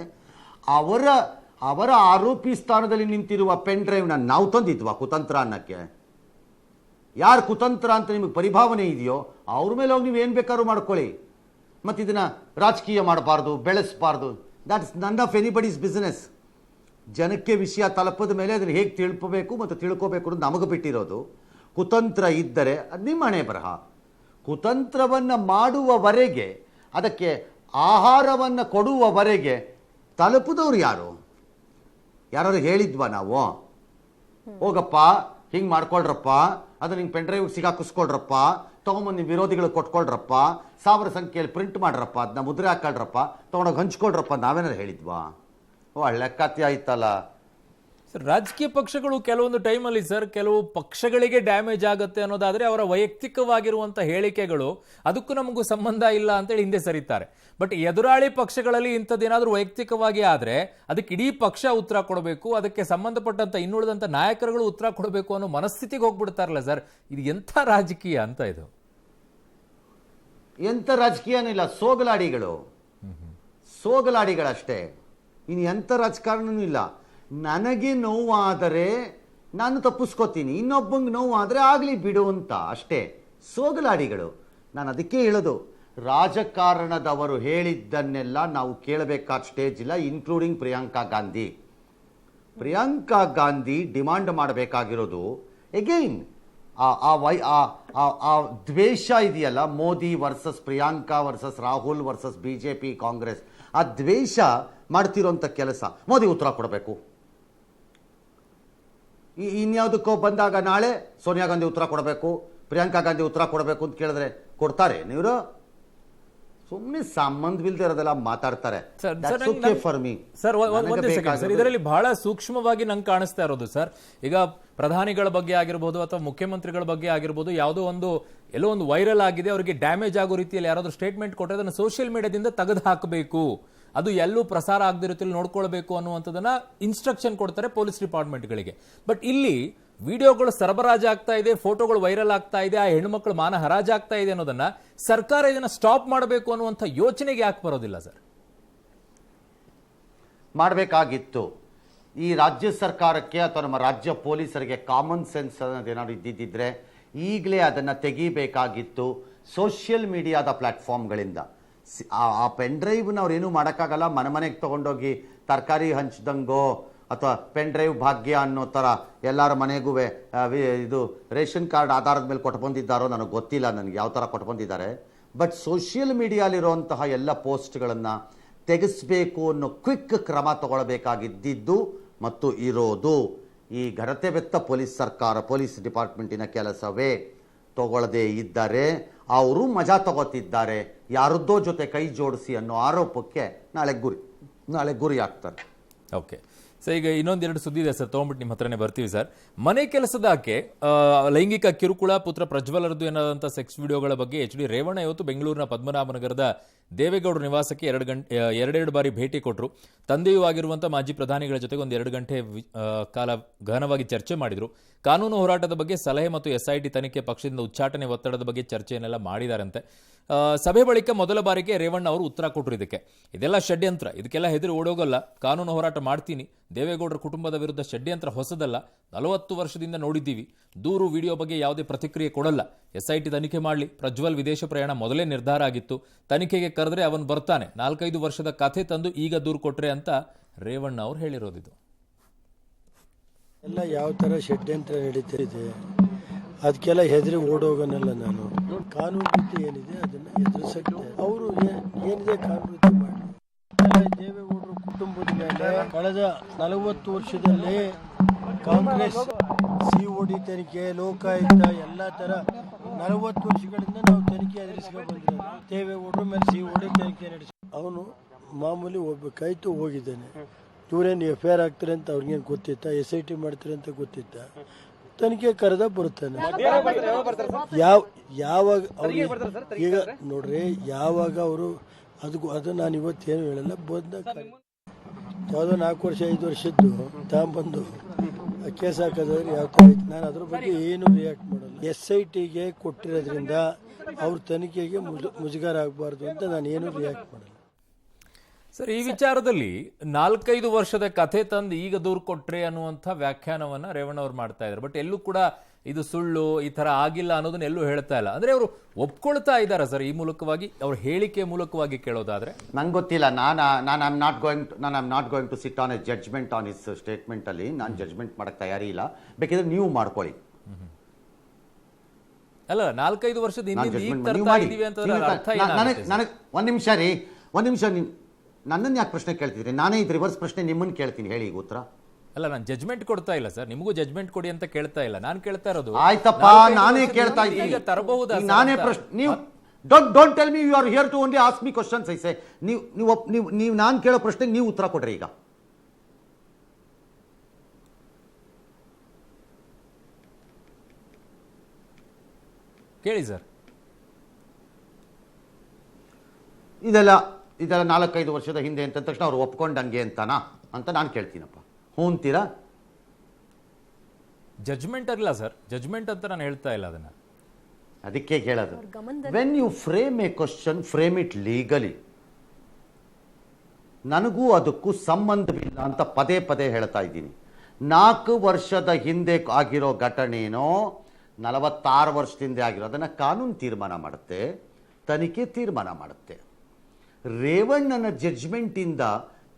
ಅವರ ಆರೋಪಿ ಸ್ಥಾನದಲ್ಲಿ ನಿಂತಿರುವ ಪೆನ್ ಡ್ರೈವ್ನ ನಾವು ತಂದಿದ್ವಾ ಕುತಂತ್ರ ಅನ್ನಕ್ಕೆ? ಯಾರು ಕುತಂತ್ರ ಅಂತ ನಿಮಗೆ ಪರಿಭಾವನೆ ಇದೆಯೋ ಅವ್ರ ಮೇಲೆ ಹೋಗಿ ನೀವು ಏನು ಬೇಕಾದ್ರೂ ಮಾಡ್ಕೊಳ್ಳಿ. ಮತ್ತು ಇದನ್ನು ರಾಜಕೀಯ ಮಾಡಬಾರ್ದು, ಬೆಳೆಸಬಾರ್ದು, that is none of anybody's business. ಜನಕ್ಕೆ ವಿಷಯ ತಲುಪದ ಮೇಲೆ ಅದನ್ನು ಹೇಗೆ ತಿಳ್ಕೋಬೇಕು ಮತ್ತು ತಿಳ್ಕೋಬೇಕು ಅನ್ನೋದು ನಮಗೆ ಬಿಟ್ಟಿರೋದು. ಕುತಂತ್ರ ಇದ್ದರೆ ಅದು ನಿಮ್ಮ ಹಣೆ ಬರಹ. ಕುತಂತ್ರವನ್ನು ಮಾಡುವವರೆಗೆ, ಅದಕ್ಕೆ ಆಹಾರವನ್ನು ಕೊಡುವವರೆಗೆ ತಲುಪಿದವ್ರು ಯಾರು? ಯಾರು ಹೇಳಿದ್ವಾ ನಾವು? ಹೋಗಪ್ಪ ಹಿಂಗೆ ಮಾಡ್ಕೊಳ್ರಪ್ಪ, ಅದನ್ನ ಹಿಂಗೆ ಪೆನ್ ಡ್ರೈವ್ ಸಿಗಾಕಿಸ್ಕೊಳ್ರಪ್ಪ, ತೊಗೊಂಬಂದು ನಿಮ್ಮ ವಿರೋಧಿಗಳು ಕೊಟ್ಕೊಳ್ರಪ್ಪ, 1000 ಸಂಖ್ಯೆಯಲ್ಲಿ ಪ್ರಿಂಟ್ ಮಾಡ್ರಪ್ಪ, ಅದನ್ನ ಮುದ್ರೆ ಹಾಕೊಳ್ರಪ್ಪ, ತೊಗೊಂಡೋಗಿ ಹಂಚ್ಕೊಳ್ರಪ್ಪ, ನಾವೇನಾರು ಹೇಳಿದ್ವಾ? ಒಳ್ಳೆ ಕಥೆ ಆಯ್ತಲ್ಲ ಸರ್. ರಾಜಕೀಯ ಪಕ್ಷಗಳು ಕೆಲವೊಂದು ಟೈಮಲ್ಲಿ ಸರ್ ಕೆಲವು ಪಕ್ಷಗಳಿಗೆ ಡ್ಯಾಮೇಜ್ ಆಗುತ್ತೆ ಅನ್ನೋದಾದ್ರೆ ಅವರ ವೈಯಕ್ತಿಕವಾಗಿರುವಂಥ ಹೇಳಿಕೆಗಳು ಅದಕ್ಕೂ ನಮಗೂ ಸಂಬಂಧ ಇಲ್ಲ ಅಂತೇಳಿ ಹಿಂದೆ ಸರಿತಾರೆ. ಬಟ್ ಎದುರಾಳಿ ಪಕ್ಷಗಳಲ್ಲಿ ಇಂಥದ್ದೇನಾದ್ರೂ ವೈಯಕ್ತಿಕವಾಗಿ ಆದರೆ ಅದಕ್ಕೆ ಇಡೀ ಪಕ್ಷ ಉತ್ತರ ಕೊಡಬೇಕು, ಅದಕ್ಕೆ ಸಂಬಂಧಪಟ್ಟಂತ ಇನ್ನುಳಿದಂಥ ನಾಯಕರುಗಳು ಉತ್ತರ ಕೊಡಬೇಕು ಅನ್ನೋ ಮನಸ್ಥಿತಿಗೆ ಹೋಗ್ಬಿಡ್ತಾರಲ್ಲ ಸರ್. ಇದು ಎಂಥ ರಾಜಕೀಯ ಅಂತ ಇದು? ಎಂಥ ರಾಜಕೀಯನೂ ಇಲ್ಲ, ಸೋಗಲಾಡಿಗಳಷ್ಟೇ, ಇನ್ನು ಎಂಥ ರಾಜಕಾರಣನೂ ಇಲ್ಲ. ನನಗೆ ನೋವಾದರೆ ನಾನು ತಪ್ಪಿಸ್ಕೋತೀನಿ, ಇನ್ನೊಬ್ಬಂಗೆ ನೋವಾದರೆ ಆಗಲಿ ಬಿಡು ಅಂತ ಅಷ್ಟೇ. ಸೋಗಲಾಡಿಗಳು. ನಾನು ಅದಕ್ಕೆ ಹೇಳೋದು, ರಾಜಕಾರಣದವರು ಹೇಳಿದ್ದನ್ನೆಲ್ಲ ನಾವು ಕೇಳಬೇಕಾದ ಸ್ಟೇಜ್ ಇಲ್ಲ, ಇನ್ಕ್ಲೂಡಿಂಗ್ ಪ್ರಿಯಾಂಕಾ ಗಾಂಧಿ ಡಿಮಾಂಡ್ ಮಾಡಬೇಕಾಗಿರೋದು ಎಗೈನ್ ಆ ದ್ವೇಷ ಇದೆಯಲ್ಲ, Modi versus Priyanka versus Rahul versus BJP Congress, ಆ ದ್ವೇಷ ಮಾಡ್ತಿರೋಂಥ ಕೆಲಸ ಮೋದಿ ಉತ್ತರ ಕೊಡಬೇಕು. ಇನ್ಯಾವುದಕ್ಕೋ ಬಂದಾಗ ನಾಳೆ ಸೋನಿಯಾ ಗಾಂಧಿ ಉತ್ತರ ಕೊಡಬೇಕು, ಪ್ರಿಯಾಂಕಾ ಗಾಂಧಿ ಉತ್ತರ ಕೊಡಬೇಕು ಅಂತ ಕೇಳಿದ್ರೆ ಕೊಡ್ತಾರೆ? ನೀವು ಸುಮ್ಮನೆ ಸಂಬಂಧವಿಲ್ಲದೆ ಇರೋದೆಲ್ಲ ಮಾತಾಡ್ತಾರೆ. ಸರ್ ಇದರಲ್ಲಿ ಬಹಳ ಸೂಕ್ಷ್ಮವಾಗಿ ನಂಗೆ ಕಾಣಿಸ್ತಾ ಇರೋದು ಸರ್, ಈಗ ಪ್ರಧಾನಿಗಳ ಬಗ್ಗೆ ಆಗಿರ್ಬೋದು ಅಥವಾ ಮುಖ್ಯಮಂತ್ರಿಗಳ ಬಗ್ಗೆ ಆಗಿರ್ಬೋದು, ಎಲ್ಲೋ ಒಂದು ವೈರಲ್ ಆಗಿದೆ, ಅವರಿಗೆ ಡ್ಯಾಮೇಜ್ ಆಗೋ ರೀತಿಯಲ್ಲಿ ಯಾರಾದ್ರೂ ಸ್ಟೇಟ್ಮೆಂಟ್ ಕೊಟ್ಟರೆ ಅದನ್ನು ಸೋಷಿಯಲ್ ಮೀಡಿಯಾದಿಂದ ತೆಗೆದು ಹಾಕಬೇಕು, ಅದು ಎಲ್ಲೂ ಪ್ರಸಾರ ಆಗದ ರೀತಿಯಲ್ಲಿ ನೋಡ್ಕೊಳ್ಬೇಕು ಅನ್ನುವಂಥದ್ದನ್ನ ಇನ್ಸ್ಟ್ರಕ್ಷನ್ ಕೊಡ್ತಾರೆ ಪೊಲೀಸ್ ಡಿಪಾರ್ಟ್ಮೆಂಟ್ಗಳಿಗೆ. ಬಟ್ ಇಲ್ಲಿ ವಿಡಿಯೋಗಳು ಸರಬರಾಜಾಗ್ತಾ ಇದೆ, ಫೋಟೋಗಳು ವೈರಲ್ ಆಗ್ತಾ ಇದೆ, ಆ ಹೆಣ್ಣುಮಕ್ಕಳು ಮಾನ ಹರಾಜಾಗ್ತಾ ಇದೆ ಅನ್ನೋದನ್ನ ಸರ್ಕಾರ ಇದನ್ನ ಸ್ಟಾಪ್ ಮಾಡಬೇಕು ಅನ್ನುವಂಥ ಯೋಚನೆಗೆ ಯಾಕೆ ಬರೋದಿಲ್ಲ ಸರ್? ಮಾಡಬೇಕಾಗಿತ್ತು. ಈ ರಾಜ್ಯ ಸರ್ಕಾರಕ್ಕೆ ಅಥವಾ ನಮ್ಮ ರಾಜ್ಯ ಪೊಲೀಸರಿಗೆ ಕಾಮನ್ ಸೆನ್ಸ್ ಅನ್ನೋದೇನಾದ್ರು ಇದ್ದಿದ್ದರೆ ಈಗಲೇ ಅದನ್ನು ತೆಗಿಬೇಕಾಗಿತ್ತು ಸೋಷಿಯಲ್ ಮೀಡಿಯಾದ ಪ್ಲಾಟ್ಫಾರ್ಮ್ಗಳಿಂದ. ಆ ಪೆನ್ ಡ್ರೈವ್ನ ಅವ್ರೇನೂ ಮಾಡೋಕ್ಕಾಗಲ್ಲ. ಮನೆಗೆ ತೊಗೊಂಡೋಗಿ ತರಕಾರಿ ಹಂಚ್ದಂಗೋ ಅಥವಾ ಪೆನ್ ಡ್ರೈವ್ ಭಾಗ್ಯ ಅನ್ನೋ ಥರ ಎಲ್ಲರ ಮನೆಗೂ ಇದು ರೇಷನ್ ಕಾರ್ಡ್ ಆಧಾರದ ಮೇಲೆ ಕೊಟ್ಟು ಬಂದಿದ್ದಾರೋ ನನಗೆ ಗೊತ್ತಿಲ್ಲ, ನನಗೆ ಯಾವ ಥರ ಕೊಟ್ಟು ಬಂದಿದ್ದಾರೆ. ಬಟ್ ಸೋಷಿಯಲ್ ಮೀಡಿಯಾಲಿರುವಂತಹ ಎಲ್ಲ ಪೋಸ್ಟ್ಗಳನ್ನು ತೆಗೆಸಬೇಕು ಅನ್ನೋ ಕ್ವಿಕ್ ಕ್ರಮ ತಗೊಳ್ಬೇಕಾಗಿದ್ದು ಮತ್ತು ಇರೋದು ಈ ಘನತೆ ಬೆತ್ತ ಪೊಲೀಸ್ ಡಿಪಾರ್ಟ್ಮೆಂಟಿನ ಕೆಲಸವೇ. ತಗೊಳ್ಳದೇ ಇದ್ದರೆ ಅವರು ಮಜಾ ತಗೋತಿದ್ದಾರೆ, ಯಾರದ್ದೋ ಜೊತೆ ಕೈ ಜೋಡಿಸಿ ಅನ್ನೋ ಆರೋಪಕ್ಕೆ ನಾಳೆ ಗುರಿ ಆಗ್ತಾರೆ. ಓಕೆ ಸರ್, ಈಗ ಇನ್ನೊಂದೆರಡು ಸುದ್ದಿ ಇದೆ ಸರ್, ತೊಗೊಂಡ್ಬಿಟ್ಟು ನಿಮ್ಮ ಹತ್ರನೇ ಬರ್ತೀವಿ ಸರ್. ಮನೆ ಕೆಲಸದಾಕೆ ಲೈಂಗಿಕ ಕಿರುಕುಳ ಪುತ್ರ ಪ್ರಜ್ವಲರದ್ದು ಏನಾದಂಥ ಸೆಕ್ಸ್ ವಿಡಿಯೋಗಳ ಬಗ್ಗೆ HD ರೇವಣ್ಣ ಇವತ್ತು ಬೆಂಗಳೂರಿನ ಪದ್ಮನಾಭನಗರದ ದೇವೇಗೌಡರ ನಿವಾಸಕ್ಕೆ ಎರಡೆರಡು ಬಾರಿ ಭೇಟಿ ಕೊಟ್ಟರು. ತಂದೆಯೂ ಆಗಿರುವಂಥ ಮಾಜಿ ಪ್ರಧಾನಿಗಳ ಜೊತೆಗೆ ಒಂದು 2 ಗಂಟೆ ಕಾಲ ಗಹನವಾಗಿ ಚರ್ಚೆ ಮಾಡಿದರು. ಕಾನೂನು ಹೋರಾಟದ ಬಗ್ಗೆ ಸಲಹೆ ಮತ್ತು SIT ತನಿಖೆ ಪಕ್ಷದಿಂದ ಉಚ್ಚಾಟನೆ ಒತ್ತಡದ ಬಗ್ಗೆ ಚರ್ಚೆಯನ್ನೆಲ್ಲ ಮಾಡಿದಾರಂತೆ. ಸಭೆ ಬಳಿಕ ಮೊದಲ ಬಾರಿಗೆ ರೇವಣ್ಣ ಅವರು ಉತ್ತರ ಕೊಟ್ಟರು. ಇದೆಲ್ಲ ಷಡ್ಯಂತ್ರ, ಇದಕ್ಕೆಲ್ಲ ಹೆದರಿ ಓಡೋಗಲ್ಲ, ಕಾನೂನು ಹೋರಾಟ ಮಾಡ್ತೀನಿ. ದೇವೇಗೌಡರ ಕುಟುಂಬದ ವಿರುದ್ಧ ಷಡ್ಯಂತ್ರ ಹೊಸದಲ್ಲ, 40 ವರ್ಷದಿಂದ ನೋಡಿದ್ದೀವಿ. ದೂರು ವಿಡಿಯೋ ಬಗ್ಗೆ ಯಾವುದೇ ಪ್ರತಿಕ್ರಿಯೆ ಕೊಡಲ್ಲ. SIT ತನಿಖೆ ಮಾಡಲಿ. ಪ್ರಜ್ವಲ್ ವಿದೇಶ ಪ್ರಯಾಣ ಮೊದಲೇ ನಿರ್ಧಾರ ಆಗಿತ್ತು. ತನಿಖೆಗೆ ಕರೆದ್ರೆ ಅವನು ಬರ್ತಾನೆ. 4-5 ವರ್ಷದ ಕಥೆ ತಂದು ಈಗ ದೂರು ಕೊಟ್ರೆ ಅಂತ ರೇವಣ್ಣ ಅವರು ಹೇಳಿರೋದಿದು. ಎಲ್ಲ ಯಾವ ಥರ ಷಡ್ಯಂತ್ರ ನಡೀತಾ ಇದೆ ಅದಕ್ಕೆಲ್ಲ ಹೆದರಿ ಓಡೋಗನಲ್ಲ ನಾನು. ಕಾನೂನು ರೀತಿ ಏನಿದೆ ಅದನ್ನು ಎದುರಿಸಕ್ಕೆ ಅವರು ಏನಿದೆ ಕಾನೂನು ರೀತಿ ಮಾಡಿ. ದೇವೇಗೌಡರ ಕುಟುಂಬದ ಮೇಲೆ ಕಳೆದ 40 ವರ್ಷದಲ್ಲಿ ಕಾಂಗ್ರೆಸ್ COD ತನಿಖೆ, ಲೋಕಾಯುಕ್ತ ಎಲ್ಲ ಥರ 40 ವರ್ಷಗಳಿಂದ ನಾವು ತನಿಖೆ ಎದುರಿಸ್ಕೊಂಡು ಬಂದಿರೋದು. ದೇವೇಗೌಡರ ಮೇಲೆ COD ತನಿಖೆ ನಡೆಸಿ ಅವನು ಮಾಮೂಲಿ ಹೋಗ್ಬೇಕಾಯ್ತು, ಹೋಗಿದ್ದಾನೆ. ಇವರೇನು FIR ಆಗ್ತಾರೆ ಅಂತ ಅವ್ರಿಗೇನು ಗೊತ್ತಿತ್ತ? SIT ಮಾಡ್ತಾರೆ ಅಂತ ಗೊತ್ತಿತ್ತ? ತನಿಖೆ ಕರೆದ ಬರ್ತಾನೆ. ಯಾವಾಗ ಅವ್ರಿಗೆ ಈಗ ನೋಡ್ರಿ, ಯಾವಾಗ ಅವರು ಅದು ನಾನು ಇವತ್ತೇನು ಹೇಳಲ್ಲ, ಬಂದಾಗ ಯಾವುದೋ 4 ವರ್ಷ 5 ವರ್ಷದ್ದು ತಗೊಂಬಂದು ಕೇಸ್ ಹಾಕೋದಾದ್ರೆ ಯಾವ ಥರ ಆಯ್ತು, ನಾನು ಅದ್ರ ಬಗ್ಗೆ ಏನು ರಿಯಾಕ್ಟ್ ಮಾಡಲ್ಲ. SITಗೆ ಕೊಟ್ಟಿರೋದ್ರಿಂದ ಅವ್ರ ತನಿಖೆಗೆ ಮುಜುಗರ ಆಗಬಾರ್ದು ಅಂತ ನಾನು ಏನು ರಿಯಾಕ್ಟ್ ಮಾಡಲ್ಲ. ಸರ್, ಈ ವಿಚಾರದಲ್ಲಿ 4-5 ವರ್ಷದ ಕಥೆ ತಂದು ಈಗ ದೂರು ಕೊಟ್ರೆ ಅನ್ನುವಂಥ ವ್ಯಾಖ್ಯಾನವನ್ನ ರೇವಣ್ಣ ಅವರು ಮಾಡ್ತಾ ಇದ್ದಾರೆ. ಬಟ್ ಎಲ್ಲೂ ಕೂಡ ಇದು ಸುಳ್ಳು, ಈ ತರ ಆಗಿಲ್ಲ ಅನ್ನೋದನ್ನ ಎಲ್ಲೂ ಹೇಳ್ತಾ ಇಲ್ಲ. ಅಂದ್ರೆ ಅವರು ಒಪ್ಕೊಳ್ತಾ ಇದ್ದಾರೆ ಸರ್, ಈ ಮೂಲಕವಾಗಿ ಅವ್ರ ಹೇಳಿಕೆ ಮೂಲಕವಾಗಿ ಕೇಳೋದಾದ್ರೆ. ನಂಗೆ ಗೊತ್ತಿಲ್ಲ, ನಾನು I am not going to sit on a judgment on his statement ಅಲ್ಲಿ. ನಾನು ಜಡ್ಜ್ಮೆಂಟ್ ಮಾಡಕ್ಕೆ ತಯಾರಿ ಇಲ್ಲ, ಬೇಕಿದ್ರೆ ನೀವು ಮಾಡ್ಕೊಳ್ಳಿ. ಅಲ್ಲ, 4-5 ವರ್ಷದ ಹಿಂದೆ ಈಗ ತರ್ತಾ ಇದೀವಿ ಅಂತ ಅರ್ಥ ಏನಾಗುತ್ತೆ? ನನಗೆ ಒಂದ್ ನಿಮಿಷ ನನ್ನನ್ನು ಯಾಕೆ ಪ್ರಶ್ನೆ ಕೇಳ್ತಿದ್ರಿ? ನಾನೇ ಇದು ರಿವರ್ಸ್ ಪ್ರಶ್ನೆ ನಿಮ್ಮನ್ನು ಕೇಳ್ತೀನಿ, ಹೇಳಿ ಈಗ ಉತ್ತರ. ಅಲ್ಲ, ನಾನು ಜಡ್ಜ್ಮೆಂಟ್ ಕೊಡ್ತಾ ಇಲ್ಲ ಸರ್, ನಿಮಗೂ ಜಡ್ಜ್ಮೆಂಟ್ ಕೊಡಿ ಅಂತ ಕೇಳ್ತಾ ಇಲ್ಲ. ನಾನು ಕೇಳ್ತಾ ಇರೋದು, ಆಯ್ತಪ್ಪ, ನಾನೇ ಕೇಳ್ತಾ ಇದ್ದೀನಿ. ಈಗ ತರಬಹುದಾ? ನಾನೇ ಪ್ರಶ್ನೆ, ನೀವು don't tell me you are here to only ask me questions. ಐಸೆ ನೀವು ನಾನು ಕೇಳೋ ಪ್ರಶ್ನೆಗೆ ನೀವು ಉತ್ತರ ಕೊಡ್ರಿ. ಈಗ ಕೇಳಿ ಸರ್. ಇದೆಲ್ಲ 4-5 ವರ್ಷದ ಹಿಂದೆ ಅಂತ ತಕ್ಷಣ ಅವ್ರು ಒಪ್ಕೊಂಡಂಗೆ ಅಂತಾನಾ ಅಂತ ನಾನು ಕೇಳ್ತೀನಪ್ಪ. ಹ್ಞೂ ಅಂತೀರಾ? ಜಡ್ಜ್ಮೆಂಟ್ ಅಲ್ಲ ಸರ್, ಜಡ್ಜ್ಮೆಂಟ್ ಅಂತ ನಾನು ಹೇಳ್ತಾ ಇಲ್ಲ ಅದನ್ನ. ಅದಕ್ಕೆ ಕೇಳೋದು, when you frame a question, frame it legally. ನನಗೂ ಅದಕ್ಕೂ ಸಂಬಂಧವಿಲ್ಲ ಅಂತ ಪದೇ ಪದೇ ಹೇಳ್ತಾ ಇದ್ದೀನಿ. 4 ವರ್ಷದ ಹಿಂದೆ ಆಗಿರೋ ಘಟನೆನೋ 46 ವರ್ಷದಿಂದ ಆಗಿರೋ ಅದನ್ನು ಕಾನೂನು ತೀರ್ಮಾನ ಮಾಡುತ್ತೆ, ತನಿಖೆ ತೀರ್ಮಾನ ಮಾಡುತ್ತೆ. ರೇವಣ್ಣನ ಜಡ್ಜ್ಮೆಂಟಿಂದ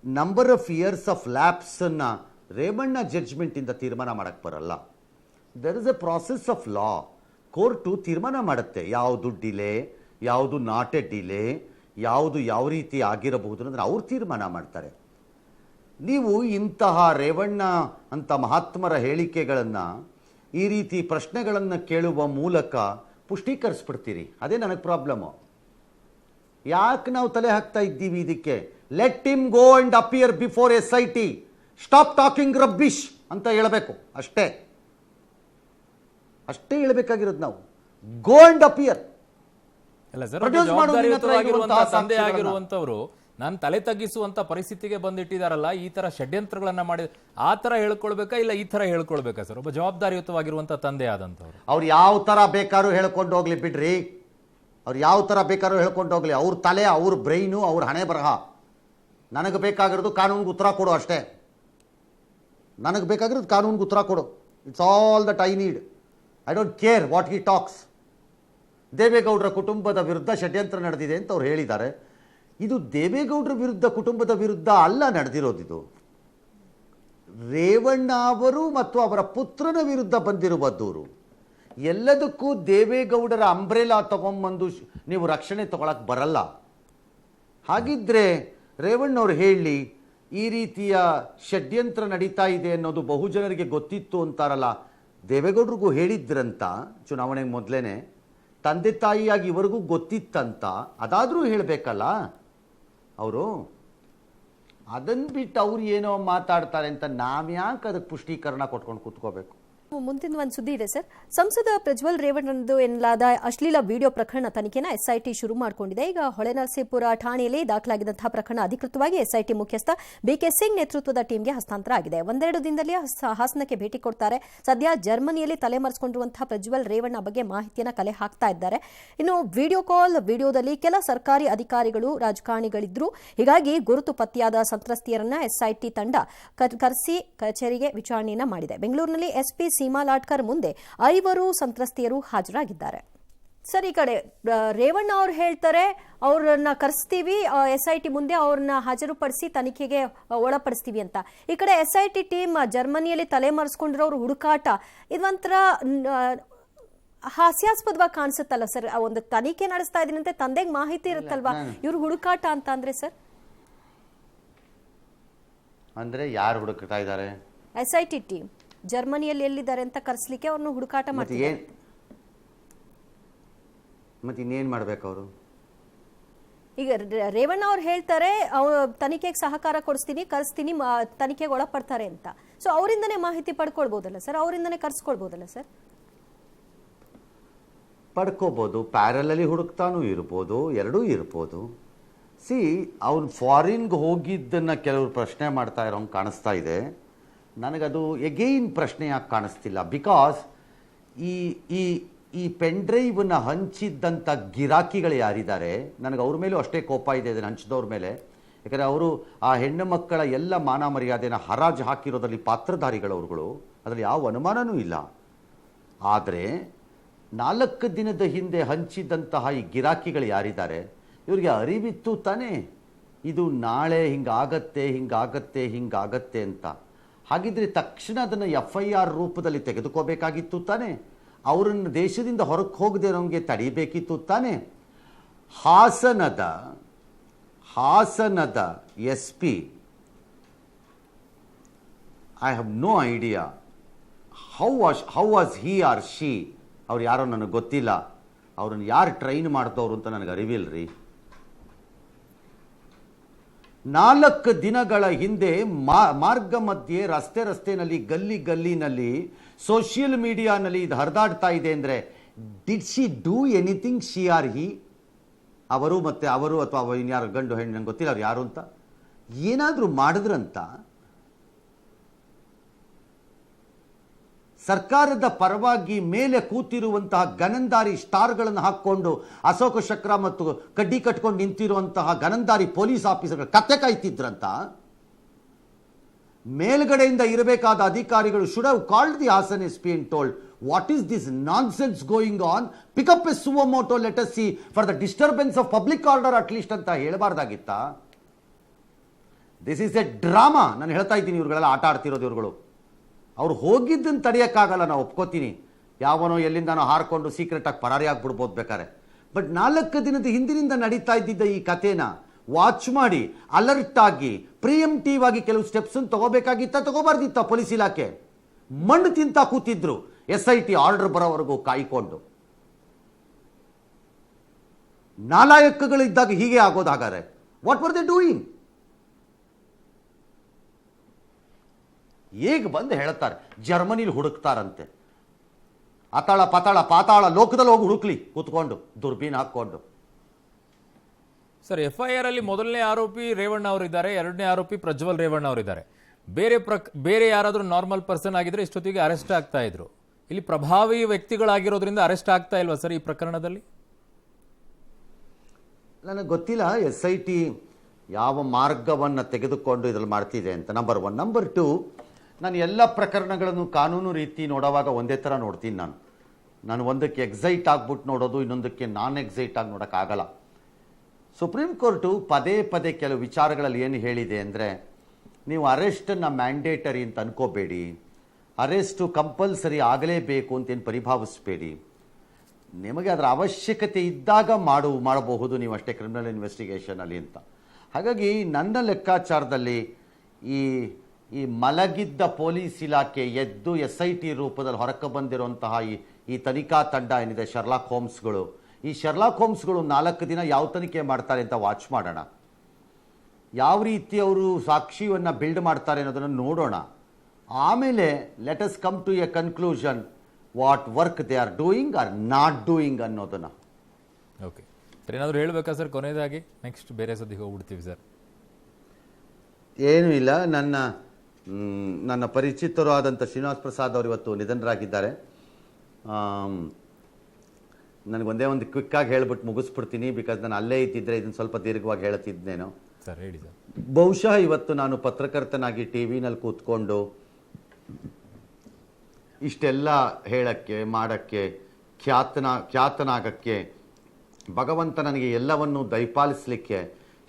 ನಂಬರ್ ಆಫ್ ಇಯರ್ಸ್ ಆಫ್ ಲ್ಯಾಪ್ಸನ್ನ ರೇವಣ್ಣ ಜಡ್ಜ್ಮೆಂಟಿಂದ ತೀರ್ಮಾನ ಮಾಡಕ್ಕೆ ಬರಲ್ಲ. There is a process of law. Court ತೀರ್ಮಾನ ಮಾಡುತ್ತೆ ಯಾವುದು ಡಿಲೇ, ಯಾವುದು ನಾಟ್ ಎ ಡಿಲೇ, ಯಾವುದು ಯಾವ ರೀತಿ ಆಗಿರಬಹುದು ಅಂದರೆ ಅವ್ರು ತೀರ್ಮಾನ ಮಾಡ್ತಾರೆ. ನೀವು ಇಂತಹ ರೇವಣ್ಣ ಅಂತ ಮಹಾತ್ಮರ ಹೇಳಿಕೆಗಳನ್ನು, ಈ ರೀತಿ ಪ್ರಶ್ನೆಗಳನ್ನು ಕೇಳುವ ಮೂಲಕ ಪುಷ್ಟೀಕರಿಸ್ಬಿಡ್ತೀರಿ. ಅದೇ ನನಗೆ ಪ್ರಾಬ್ಲಮ್ಮು. ಯಾಕೆ ನಾವು ತಲೆ ಹಾಕ್ತಾ ಇದ್ದೀವಿ ಇದಕ್ಕೆ? Let him go and appear before SIT. Stop talking rubbish ಅಂತ ಹೇಳಬೇಕು. ಅಷ್ಟೇ ಹೇಳಬೇಕಾಗಿರೋದು ನಾವು. Go and appear. ಅಲ್ಲ ಸರ್, ಜವಾಬ್ದಾರಿಯುತವಾಗಿರುವಂತಹ ತಂದೆ ಆಗಿರುವಂತವರು ನಾನು ತಲೆ ತಗ್ಗಿಸುವಂತ ಪರಿಸ್ಥಿತಿಗೆ ಬಂದಿಟ್ಟಿದಾರಲ್ಲ, ಈ ತರ ಷಡ್ಯಂತ್ರಗಳನ್ನ ಮಾಡಿ ಆ ತರ ಹೇಳ್ಕೊಳ್ಬೇಕಾ ಇಲ್ಲ ಈ ತರ ಹೇಳ್ಕೊಳ್ಬೇಕಾ ಸರ್? ಒಬ್ಬ ಜವಾಬ್ದಾರಿಯುತವಾಗಿರುವಂತಹ ತಂದೆ ಆದಂತವ್ರು ಅವ್ರು ಯಾವ ತರ ಬೇಕಾದ್ರೂ ಹೇಳ್ಕೊಂಡು ಹೋಗ್ಲಿ ಬಿಡ್ರಿ. ಅವ್ರು ಯಾವ ಥರ ಬೇಕಾದ್ರೂ ಹೇಳ್ಕೊಂಡು ಹೋಗ್ಲಿ. ಅವ್ರ ತಲೆ, ಅವ್ರ ಬ್ರೈನು, ಅವ್ರ ಹಣೆ ಬರಹ. ನನಗೆ ಬೇಕಾಗಿರೋದು ಕಾನೂನಿಗೆ ಉತ್ತರ ಕೊಡು ಅಷ್ಟೇ. ನನಗೆ ಬೇಕಾಗಿರೋದು ಕಾನೂನಿಗೆ ಉತ್ತರ ಕೊಡು. It's all that I need. I don't care what he tax. ದೇವೇಗೌಡರ ಕುಟುಂಬದ ವಿರುದ್ಧ ಷಡ್ಯಂತ್ರ ನಡೆದಿದೆ ಅಂತ ಅವ್ರು ಹೇಳಿದ್ದಾರೆ. ಇದು ದೇವೇಗೌಡರ ವಿರುದ್ಧ, ಕುಟುಂಬದ ವಿರುದ್ಧ ಅಲ್ಲ ನಡೆದಿರೋದು. ಇದು ರೇವಣ್ಣ ಅವರು ಮತ್ತು ಅವರ ಪುತ್ರನ ವಿರುದ್ಧ ಬಂದಿರುವ ದೂರು. ಎಲ್ಲದಕ್ಕೂ ದೇವೇಗೌಡರ ಅಂಬ್ರೆಲಾ ತಗೊಂಬಂದು ನೀವು ರಕ್ಷಣೆ ತಗೊಳಕ್ಕೆ ಬರಲ್ಲ. ಹಾಗಿದ್ರೆ ರೇವಣ್ಣವ್ರು ಹೇಳಿ, ಈ ರೀತಿಯ ಷಡ್ಯಂತ್ರ ನಡೀತಾ ಇದೆ ಅನ್ನೋದು ಬಹುಜನರಿಗೆ ಗೊತ್ತಿತ್ತು ಅಂತಾರಲ್ಲ, ದೇವೇಗೌಡರಿಗೂ ಹೇಳಿದ್ರಂತ ಚುನಾವಣೆಗೆ ಮೊದಲೇನೆ, ತಂದೆ ತಾಯಿಯಾಗಿ ಇವರಿಗೂ ಗೊತ್ತಿತ್ತಂತ, ಅದಾದರೂ ಹೇಳಬೇಕಲ್ಲ ಅವರು. ಅದನ್ನು ಬಿಟ್ಟು ಅವ್ರು ಏನೋ ಮಾತಾಡ್ತಾರೆ ಅಂತ ನಾವ್ಯಾಕೆ ಅದಕ್ಕೆ ಪುಷ್ಟೀಕರಣ ಕೊಟ್ಕೊಂಡು ಕೂತ್ಕೋಬೇಕು? ಮುಂದಿನ ಒಂದು ಸುದ್ದಿ ಇದೆ ಸರ್. ಸಂಸದ ಪ್ರಜ್ವಲ್ ರೇವಣ್ಣನದು ಎನ್ನಲಾದ ಅಶ್ಲೀಲ ವಿಡಿಯೋ ಪ್ರಕರಣ ತನಿಖೆನ ಎಸ್ಐಟಿ ಶುರು ಮಾಡಿಕೊಂಡಿದೆ. ಈಗ ಹೊಳೆನರಸೀಪುರ ಠಾಣೆಯಲ್ಲಿ ದಾಖಲಾಗಿದ್ದಂತಹ ಪ್ರಕರಣ ಅಧಿಕೃತವಾಗಿ ಎಸ್ಐಟಿ ಮುಖ್ಯಸ್ಥ ಬಿಕೆ ಸಿಂಗ್ ನೇತೃತ್ವದ ಟೀಮ್ಗೆ ಹಸ್ತಾಂತರ ಆಗಿದೆ. ಒಂದೆರಡು ದಿನದಲ್ಲಿ ಹಾಸನಕ್ಕೆ ಭೇಟಿ ಕೊಡ್ತಾರೆ. ಸದ್ಯ ಜರ್ಮನಿಯಲ್ಲಿ ತಲೆಮರೆಸಿಕೊಂಡಿರುವಂತಹ ಪ್ರಜ್ವಲ್ ರೇವಣ್ಣ ಬಗ್ಗೆ ಮಾಹಿತಿಯನ್ನು ಕಲೆ ಹಾಕ್ತಾ ಇದ್ದಾರೆ. ಇನ್ನು ವಿಡಿಯೋದಲ್ಲಿ ಕೆಲ ಸರ್ಕಾರಿ ಅಧಿಕಾರಿಗಳು, ರಾಜಕಾರಣಿಗಳಿದ್ರು. ಹೀಗಾಗಿ ಗುರುತು ಪತ್ತೆಯಾದ ಸಂತ್ರಸ್ತೆಯರನ್ನ ಎಸ್ಐಟಿ ತಂಡ ಕರೆಸಿ ಕಚೇರಿಗೆ ವಿಚಾರಣೆಯನ್ನ ಮಾಡಿದೆ. ಬೆಂಗಳೂರಿನಲ್ಲಿ ಎಸ್ಪಿ ಸೀಮಾ ಲಾಟ್ಕರ್ ಮುಂದೆ 5 ಸಂತ್ರಸ್ತೆಯರು ಹಾಜರಾಗಿದ್ದಾರೆ. ಸರ್, ಈ ಕಡೆ ರೇವಣ್ಣ ಅವ್ರು ಹೇಳ್ತಾರೆ ಅವ್ರನ್ನ ಕರೆಸ್ತೀವಿ, ಎಸ್ಐಟಿ ಮುಂದೆ ಅವ್ರನ್ನ ಹಾಜರುಪಡಿಸಿ ತನಿಖೆಗೆ ಒಳಪಡಿಸ್ತೀವಿ ಅಂತ. ಈ ಕಡೆ ಎಸ್ಐಟಿ ಟೀಮ್ ಜರ್ಮನಿಯಲ್ಲಿ ತಲೆಮರೆಸ್ಕೊಂಡಿರೋರು ಹುಡುಕಾಟ, ಇದೊಂಥರ ಹಾಸ್ಯಾಸ್ಪದವಾಗಿ ಕಾಣಿಸುತ್ತಲ್ಲ ಸರ್. ಒಂದು ತನಿಖೆ ನಡೆಸ್ತಾ ಇದೀನಂತೆ, ತಂದೆಗೆ ಮಾಹಿತಿ ಇರುತ್ತಲ್ವಾ, ಇವ್ರು ಹುಡುಕಾಟ ಅಂತ ಅಂದ್ರೆ ಸರ್? ಅಂದ್ರೆ ಯಾರು ಹುಡುಕ್ತಾ ಇದ್ದಾರೆ? ಎಸ್ಐಟಿ ಟೀಮ್ ಜರ್ಮನಿಯಲ್ಲಿ ಎಲ್ಲಿದ್ದಾರೆ ಅಂತ ಕರೆಸ್ಲಿಕ್ಕೆ ಅವ್ರನ್ನ ಹುಡುಕಾಟ ಮಾಡ್ತಾರೆ. ಮತ್ತೆ ಇನ್ನೇನ್ ಮಾಡ್ಬೇಕು ಅವರು? ಈಗ ರೇವಣ್ಣ ಅವ್ರು ಹೇಳ್ತಾರೆ ತನಿಖೆಗೆ ಸಹಕಾರ ಕೊಡಿಸ್ತೀನಿ, ಕರೆಸ್ತೀನಿ, ತನಿಖೆಗೆ ಒಳಪಡ್ತಾರೆ ಅಂತ. ಸೊ ಅವರಿಂದನೇ ಮಾಹಿತಿ ಪಡ್ಕೊಳ್ಬಹುದಲ್ಲ ಸರ್, ಅವರಿಂದನೇ ಕರ್ಸ್ಕೊಳ್ಬಹುದಲ್ಲ ಸರ್? ಪಡ್ಕೋಬಹುದು, ಪ್ಯಾರಲಲ್ಲಿ ಹುಡುಕ್ತಾನೂ ಇರ್ಬೋದು, ಎರಡೂ ಇರ್ಬೋದು. ಅವ್ನು ಫಾರಿನ್ಗೆ ಹೋಗಿದ್ದನ್ನ ಕೆಲವರು ಪ್ರಶ್ನೆ ಮಾಡ್ತಾ ಇರೋಂಗೆ ಕಾಣಿಸ್ತಾ ಇದೆ. ನನಗದು ಎಗೈನ್ ಪ್ರಶ್ನೆ ಯಾಕೆ ಕಾಣಿಸ್ತಿಲ್ಲ? ಬಿಕಾಸ್ ಈ ಪೆನ್ ಡ್ರೈವನ್ನ ಹಂಚಿದ್ದಂಥ ಗಿರಾಕಿಗಳು ಯಾರಿದ್ದಾರೆ, ನನಗೆ ಅವ್ರ ಮೇಲೂ ಅಷ್ಟೇ ಕೋಪ ಇದೆ ಇದನ್ನು ಹಂಚಿದವ್ರ ಮೇಲೆ. ಯಾಕಂದರೆ ಅವರು ಆ ಹೆಣ್ಣು ಮಕ್ಕಳ ಎಲ್ಲ ಮಾನ ಮರ್ಯಾದೆನ ಹರಾಜು ಹಾಕಿರೋದ್ರಲ್ಲಿ ಪಾತ್ರಧಾರಿಗಳವ್ರುಗಳು, ಅದರಲ್ಲಿ ಯಾವ ಅನುಮಾನನೂ ಇಲ್ಲ. ಆದರೆ 4 ದಿನದ ಹಿಂದೆ ಹಂಚಿದಂತಹ ಈ ಗಿರಾಕಿಗಳು ಯಾರಿದ್ದಾರೆ, ಇವರಿಗೆ ಅರಿವಿತ್ತು ತಾನೇ ಇದು ನಾಳೆ ಹಿಂಗಾಗತ್ತೆ ಅಂತ. ಹಾಗಿದ್ರೆ ತಕ್ಷಣ ಅದನ್ನು FIR ರೂಪದಲ್ಲಿ ತೆಗೆದುಕೋಬೇಕಾಗಿತ್ತು ತಾನೆ. ಅವರನ್ನು ದೇಶದಿಂದ ಹೊರಗೆ ಹೋಗದೆ ಇರೋಂಗೆ ತಡಿಬೇಕಿತ್ತು ತಾನೆ. ಹಾಸನದ SP, I have no idea how was he or she. ಅವ್ರು ಯಾರೋ ನನಗೆ ಗೊತ್ತಿಲ್ಲ, ಅವ್ರನ್ನ ಯಾರು ಟ್ರೈನ್ ಮಾಡ್ದವ್ರು ಅಂತ ನನಗೆ ಅರಿವಿಲ್ರಿ. 4 ದಿನಗಳ ಹಿಂದೆ ಮಾರ್ಗ ಮಧ್ಯೆ ರಸ್ತೆನಲ್ಲಿ ಗಲ್ಲಿನಲ್ಲಿ ಸೋಷಿಯಲ್ ಮೀಡಿಯಾನಲ್ಲಿ ಇದು ಹರಿದಾಡ್ತಾ ಇದೆ ಅಂದರೆ, did she do anything, she or he? ಅವರು ಅಥವಾ ಇನ್ಯಾರು ಗಂಡು ಹೆಣ್ಣು ನಂಗೆ ಗೊತ್ತಿಲ್ಲ ಅವ್ರು ಯಾರು ಅಂತ, ಏನಾದರೂ ಮಾಡಿದ್ರಂತ? ಸರ್ಕಾರದ ಪರವಾಗಿ ಮೇಲೆ ಕೂತಿರುವಂತಹ ಗನಂದಾರಿ ಸ್ಟಾರ್ಗಳನ್ನು ಹಾಕ್ಕೊಂಡು ಅಶೋಕ ಚಕ್ರ ಮತ್ತು ಕಡ್ಡಿ ಕಟ್ಕೊಂಡು ನಿಂತಿರುವಂತಹ ಗನಂದಾರಿ ಪೊಲೀಸ್ ಆಫೀಸರ್ಗಳು ಕತ್ತೆ ಕಾಯ್ತಿದ್ರಂತ. ಮೇಲ್ಗಡೆಯಿಂದ ಇರಬೇಕಾದ ಅಧಿಕಾರಿಗಳು should have called the Hassan SP and told, what is this nonsense going on? Pick up a suo moto, let us see, for the disturbance of public order at least ಅಂತ ಹೇಳಬಾರ್ದಾಗಿತ್ತ? This is a drama. ನಾನು ಹೇಳ್ತಾ ಇದ್ದೀನಿ, ಇವ್ರುಗಳೆಲ್ಲ ಆಟ ಆಡ್ತಿರೋದು ಇವ್ರುಗಳು. ಅವ್ರು ಹೋಗಿದ್ದನ್ನು ತಡೆಯೋಕ್ಕಾಗಲ್ಲ, ನಾವು ಒಪ್ಕೋತೀನಿ. ಯಾವನೋ ಎಲ್ಲಿಂದನೋ ಹಾರ್ಕೊಂಡು ಸೀಕ್ರೆಟಾಗಿ ಪರಾರಿ ಆಗ್ಬಿಡ್ಬೋದು ಬೇಕಾರೆ. ಬಟ್ 4 ದಿನದ ಹಿಂದಿನಿಂದ ನಡೀತಾ ಇದ್ದಿದ್ದ ಈ ಕಥೆನ ವಾಚ್ ಮಾಡಿ, ಅಲರ್ಟ್ ಆಗಿ, ಪ್ರಿಯಂಟಿವ್ ಆಗಿ ಕೆಲವು ಸ್ಟೆಪ್ಸ್ ತಗೋಬಾರ್ದಿತ್ತ ಪೊಲೀಸ್ ಇಲಾಖೆ? ಮಣ್ಣು ತಿಂತ ಕೂತಿದ್ರು SIT ಆರ್ಡರ್ ಬರೋವರೆಗೂ ಕಾಯ್ಕೊಂಡು. ನಾಲಾಯಕಗಳಿದ್ದಾಗ ಹೀಗೆ ಆಗೋದು ಹಾಗಾದ್ರೆ? What were they doing? ಈಗ ಬಂದು ಹೇಳ್ತಾರೆ ಜರ್ಮನಿಲಿ ಹುಡುಕ್ತಾರಂತೆ. ಅತಾಳ ಪಾತಾಳ ಲೋಕದಲ್ಲಿ ಹೋಗಿ ಹುಡುಕ್ಲಿ ಕೂತ್ಕೊಂಡು, ದುರ್ಬೀನ್ ಹಾಕೊಂಡು. ಸರ್, FIR ಅಲ್ಲಿ ಮೊದಲನೇ ಆರೋಪಿ ರೇವಣ್ಣ ಅವರಿದ್ದಾರೆ, ಎರಡನೇ ಆರೋಪಿ ಪ್ರಜ್ವಲ್ ರೇವಣ್ಣ ಅವರಿದ್ದಾರೆ. ಬೇರೆ ಯಾರಾದರೂ ನಾರ್ಮಲ್ ಪರ್ಸನ್ ಆಗಿದ್ರೆ ಇಷ್ಟೊತ್ತಿಗೆ ಅರೆಸ್ಟ್ ಆಗ್ತಾ ಇದ್ರು. ಇಲ್ಲಿ ಪ್ರಭಾವಿ ವ್ಯಕ್ತಿಗಳಾಗಿರೋದ್ರಿಂದ ಅರೆಸ್ಟ್ ಆಗ್ತಾ ಇಲ್ವಾ ಸರ್ ಈ ಪ್ರಕರಣದಲ್ಲಿ? ನನಗೆ ಗೊತ್ತಿಲ್ಲ SIT ಯಾವ ಮಾರ್ಗವನ್ನು ತೆಗೆದುಕೊಂಡು ಇದ್ರಲ್ಲಿ ಮಾಡ್ತಿದೆ ಅಂತ. ನಂಬರ್ 1. ನಂಬರ್ 2, ನಾನು ಎಲ್ಲ ಪ್ರಕರಣಗಳನ್ನು ಕಾನೂನು ರೀತಿ ನೋಡುವಾಗ ಒಂದೇ ಥರ ನೋಡ್ತೀನಿ. ನಾನು ಒಂದಕ್ಕೆ ಎಕ್ಸೈಟ್ ಆಗ್ಬಿಟ್ಟು ನೋಡೋದು, ಇನ್ನೊಂದಕ್ಕೆ ನಾನ್ ಎಕ್ಸೈಟ್ ಆಗಿ ನೋಡೋಕ್ಕಾಗಲ್ಲ. ಸುಪ್ರೀಂ ಕೋರ್ಟು ಪದೇ ಕೆಲವು ವಿಚಾರಗಳಲ್ಲಿ ಏನು ಹೇಳಿದೆ ಅಂದರೆ, ನೀವು ಅರೆಸ್ಟನ್ನು ಮ್ಯಾಂಡೇಟರಿ ಅಂತ ಅನ್ಕೋಬೇಡಿ, ಅರೆಸ್ಟು ಕಂಪಲ್ಸರಿ ಆಗಲೇಬೇಕು ಅಂತೇನು ಪರಿಭಾವಿಸಬೇಡಿ. ನಿಮಗೆ ಅದರ ಅವಶ್ಯಕತೆ ಇದ್ದಾಗ ಮಾಡಬಹುದು ನೀವು ಅಷ್ಟೇ ಕ್ರಿಮಿನಲ್ ಇನ್ವೆಸ್ಟಿಗೇಷನಲ್ಲಿ ಅಂತ. ಹಾಗಾಗಿ ನನ್ನ ಲೆಕ್ಕಾಚಾರದಲ್ಲಿ ಈ ಮಲಗಿದ್ದ ಪೊಲೀಸ್ ಇಲಾಖೆ ಎದ್ದು SIT ರೂಪದಲ್ಲಿ ಹೊರಕ್ಕೆ ಬಂದಿರುವಂತಹ ಈ ತನಿಖಾ ತಂಡ ಏನಿದೆ, ಶರ್ಲಾಕ್ ಹೋಮ್ಸ್ಗಳು, ಈ ಶರ್ಲಾಕ್ ಹೋಮ್ಸ್ಗಳು 4 ದಿನ ಯಾವ ತನಿಖೆ ಮಾಡ್ತಾರೆ ಅಂತ ವಾಚ್ ಮಾಡೋಣ. ಯಾವ ರೀತಿ ಅವರು ಸಾಕ್ಷಿಯನ್ನು ಬಿಲ್ಡ್ ಮಾಡ್ತಾರೆ ಅನ್ನೋದನ್ನು ನೋಡೋಣ. ಆಮೇಲೆ let us come to a conclusion what work they are doing or not doing ಅನ್ನೋದನ್ನು. ಓಕೆ ಸರ್, ಏನಾದರೂ ಹೇಳಬೇಕಾ ಸರ್ ಕೊನೆಯದಾಗಿ? ನೆಕ್ಸ್ಟ್ ಬೇರೆ ಸದ್ದಿಗೆ ಹೋಗ್ಬಿಡ್ತೀವಿ ಸರ್. ಏನೂ ಇಲ್ಲ. ನನ್ನ ಪರಿಚಿತರು ಆದಂಥ ಶ್ರೀನಿವಾಸ್ ಪ್ರಸಾದ್ ಅವರು ಇವತ್ತು ನಿಧನರಾಗಿದ್ದಾರೆ. ನನಗೊಂದೇ ಒಂದು ಕ್ವಿಕ್ಕಾಗಿ ಹೇಳ್ಬಿಟ್ಟು ಮುಗಿಸ್ಬಿಡ್ತೀನಿ, ಬಿಕಾಸ್ ನಾನು ಅಲ್ಲೇ ಇದ್ದಿದ್ದರೆ ಇದನ್ನು ಸ್ವಲ್ಪ ದೀರ್ಘವಾಗಿ ಹೇಳ್ತಿದ್ದೇನೋ. ಸರ್ ಹೇಳಿ ಸರ್. ಬಹುಶಃ ಇವತ್ತು ನಾನು ಪತ್ರಕರ್ತನಾಗಿ ಟಿ ವಿನಲ್ಲಿ ಕೂತ್ಕೊಂಡು ಇಷ್ಟೆಲ್ಲ ಹೇಳಕ್ಕೆ ಮಾಡೋಕ್ಕೆ ಖ್ಯಾತನಾಗಕ್ಕೆ ಭಗವಂತ ನನಗೆ ಎಲ್ಲವನ್ನೂ ದಯಪಾಲಿಸಲಿಕ್ಕೆ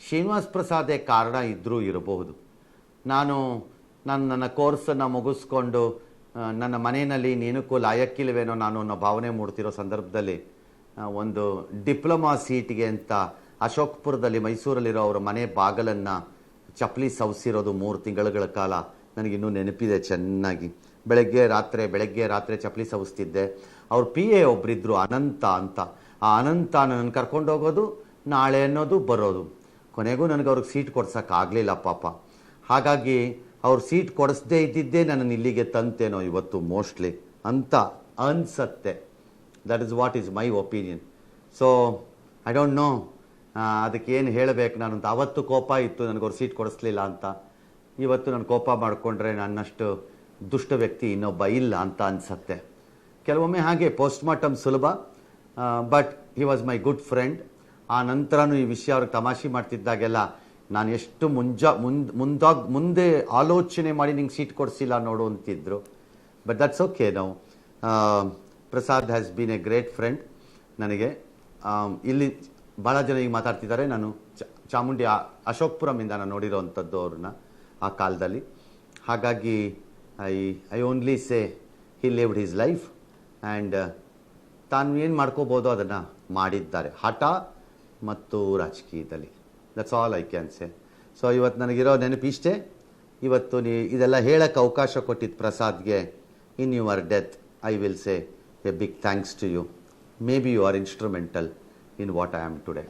ಶ್ರೀನಿವಾಸ್ ಪ್ರಸಾದೇ ಕಾರಣ ಇದ್ದರೂ ಇರಬಹುದು. ನನ್ನ ಕೋರ್ಸನ್ನು ಮುಗಿಸ್ಕೊಂಡು ನನ್ನ ಮನೆಯಲ್ಲಿ ನೀನಕ್ಕೂ ಲಾಯಕ್ಕಿಲ್ವೇನೋ ನಾನು ಅನ್ನೋ ಭಾವನೆ ಮೂಡ್ತಿರೋ ಸಂದರ್ಭದಲ್ಲಿ ಒಂದು ಡಿಪ್ಲೊಮಾ ಸೀಟ್ಗೆ ಅಂತ ಅಶೋಕ್ಪುರದಲ್ಲಿ ಮೈಸೂರಲ್ಲಿರೋ ಅವರ ಮನೆ ಬಾಗಲನ್ನು ಚಪ್ಪಲಿ ಸವಸಿರೋದು 3 ತಿಂಗಳುಗಳ ಕಾಲ ನನಗಿನ್ನೂ ನೆನಪಿದೆ ಚೆನ್ನಾಗಿ. ಬೆಳಗ್ಗೆ ರಾತ್ರಿ ಚಪ್ಪಲಿ ಸವಸ್ತಿದ್ದೆ. ಅವ್ರ PA ಒಬ್ಬರಿದ್ದರು ಅನಂತ ಅಂತ. ಆ ಅನಂತ ನನ್ನ ಕರ್ಕೊಂಡು ಹೋಗೋದು, ನಾಳೆ ಅನ್ನೋದು, ಬರೋದು. ಕೊನೆಗೂ ನನಗೆ ಅವ್ರಿಗೆ ಸೀಟ್ ಕೊಡ್ಸೋಕ್ಕಾಗಲಿಲ್ಲ ಪಾಪ. ಹಾಗಾಗಿ ಅವ್ರು ಸೀಟ್ ಕೊಡಿಸ್ದೇ ಇದ್ದಿದ್ದೇ ನನ್ನನ್ನು ಇಲ್ಲಿಗೆ ತಂತೇನೋ ಇವತ್ತು ಮೋಸ್ಟ್ಲಿ ಅಂತ ಅನಿಸತ್ತೆ. That is what is my opinion. So I don't know ಅದಕ್ಕೆ ಏನು ಹೇಳಬೇಕು ನಾನು ಅಂತ. ಅವತ್ತು ಕೋಪ ಇತ್ತು ನನಗೆ ಅವ್ರು ಸೀಟ್ ಕೊಡಿಸ್ಲಿಲ್ಲ ಅಂತ. ಇವತ್ತು ನಾನು ಕೋಪ ಮಾಡಿಕೊಂಡ್ರೆ ನನ್ನಷ್ಟು ದುಷ್ಟ ವ್ಯಕ್ತಿ ಇನ್ನೊಬ್ಬ ಇಲ್ಲ ಅಂತ ಅನಿಸತ್ತೆ. ಕೆಲವೊಮ್ಮೆ ಹಾಗೆ ಪೋಸ್ಟ್ಮಾರ್ಟಮ್ ಸುಲಭ, but he was my good friend. ಆ ನಂತರನೂ ಈ ವಿಷಯ ಅವ್ರಿಗೆ ತಮಾಷೆ ಮಾಡ್ತಿದ್ದಾಗೆಲ್ಲ ನಾನು ಎಷ್ಟು ಮುಂದೆ ಆಲೋಚನೆ ಮಾಡಿ ನಿಂಗೆ ಸೀಟ್ ಕೊಡಿಸಿಲ್ಲ ನೋಡು ಅಂತಿದ್ರು. But that's okay. ನಾವು Prasad has been a great friend ನನಗೆ. ಇಲ್ಲಿ ಭಾಳ ಜನ ಈಗ ಮಾತಾಡ್ತಿದ್ದಾರೆ. ನಾನು ಚಾಮುಂಡಿ ಅಶೋಕ್ಪುರಮಿಂದ ನಾನು ನೋಡಿರೋವಂಥದ್ದು ಅವ್ರನ್ನ ಆ ಕಾಲದಲ್ಲಿ. ಹಾಗಾಗಿ I only say he lived his life and ತಾನು ಏನು ಮಾಡ್ಕೋಬೋದು ಅದನ್ನು ಮಾಡಿದ್ದಾರೆ ಹಠ ಮತ್ತು ರಾಜಕೀಯದಲ್ಲಿ. That's all I can say. So ಇವತ್ತು ನನಗಿರೋ ನೆನಪಿಷ್ಟೇ. ಇವತ್ತು ಇದೆಲ್ಲ ಹೇಳೋಕ್ಕೆ ಅವಕಾಶ ಕೊಟ್ಟಿದ್ದು ಪ್ರಸಾದ್ಗೆ. In your death I will say a big thanks to you. Maybe you are instrumental in what I am today.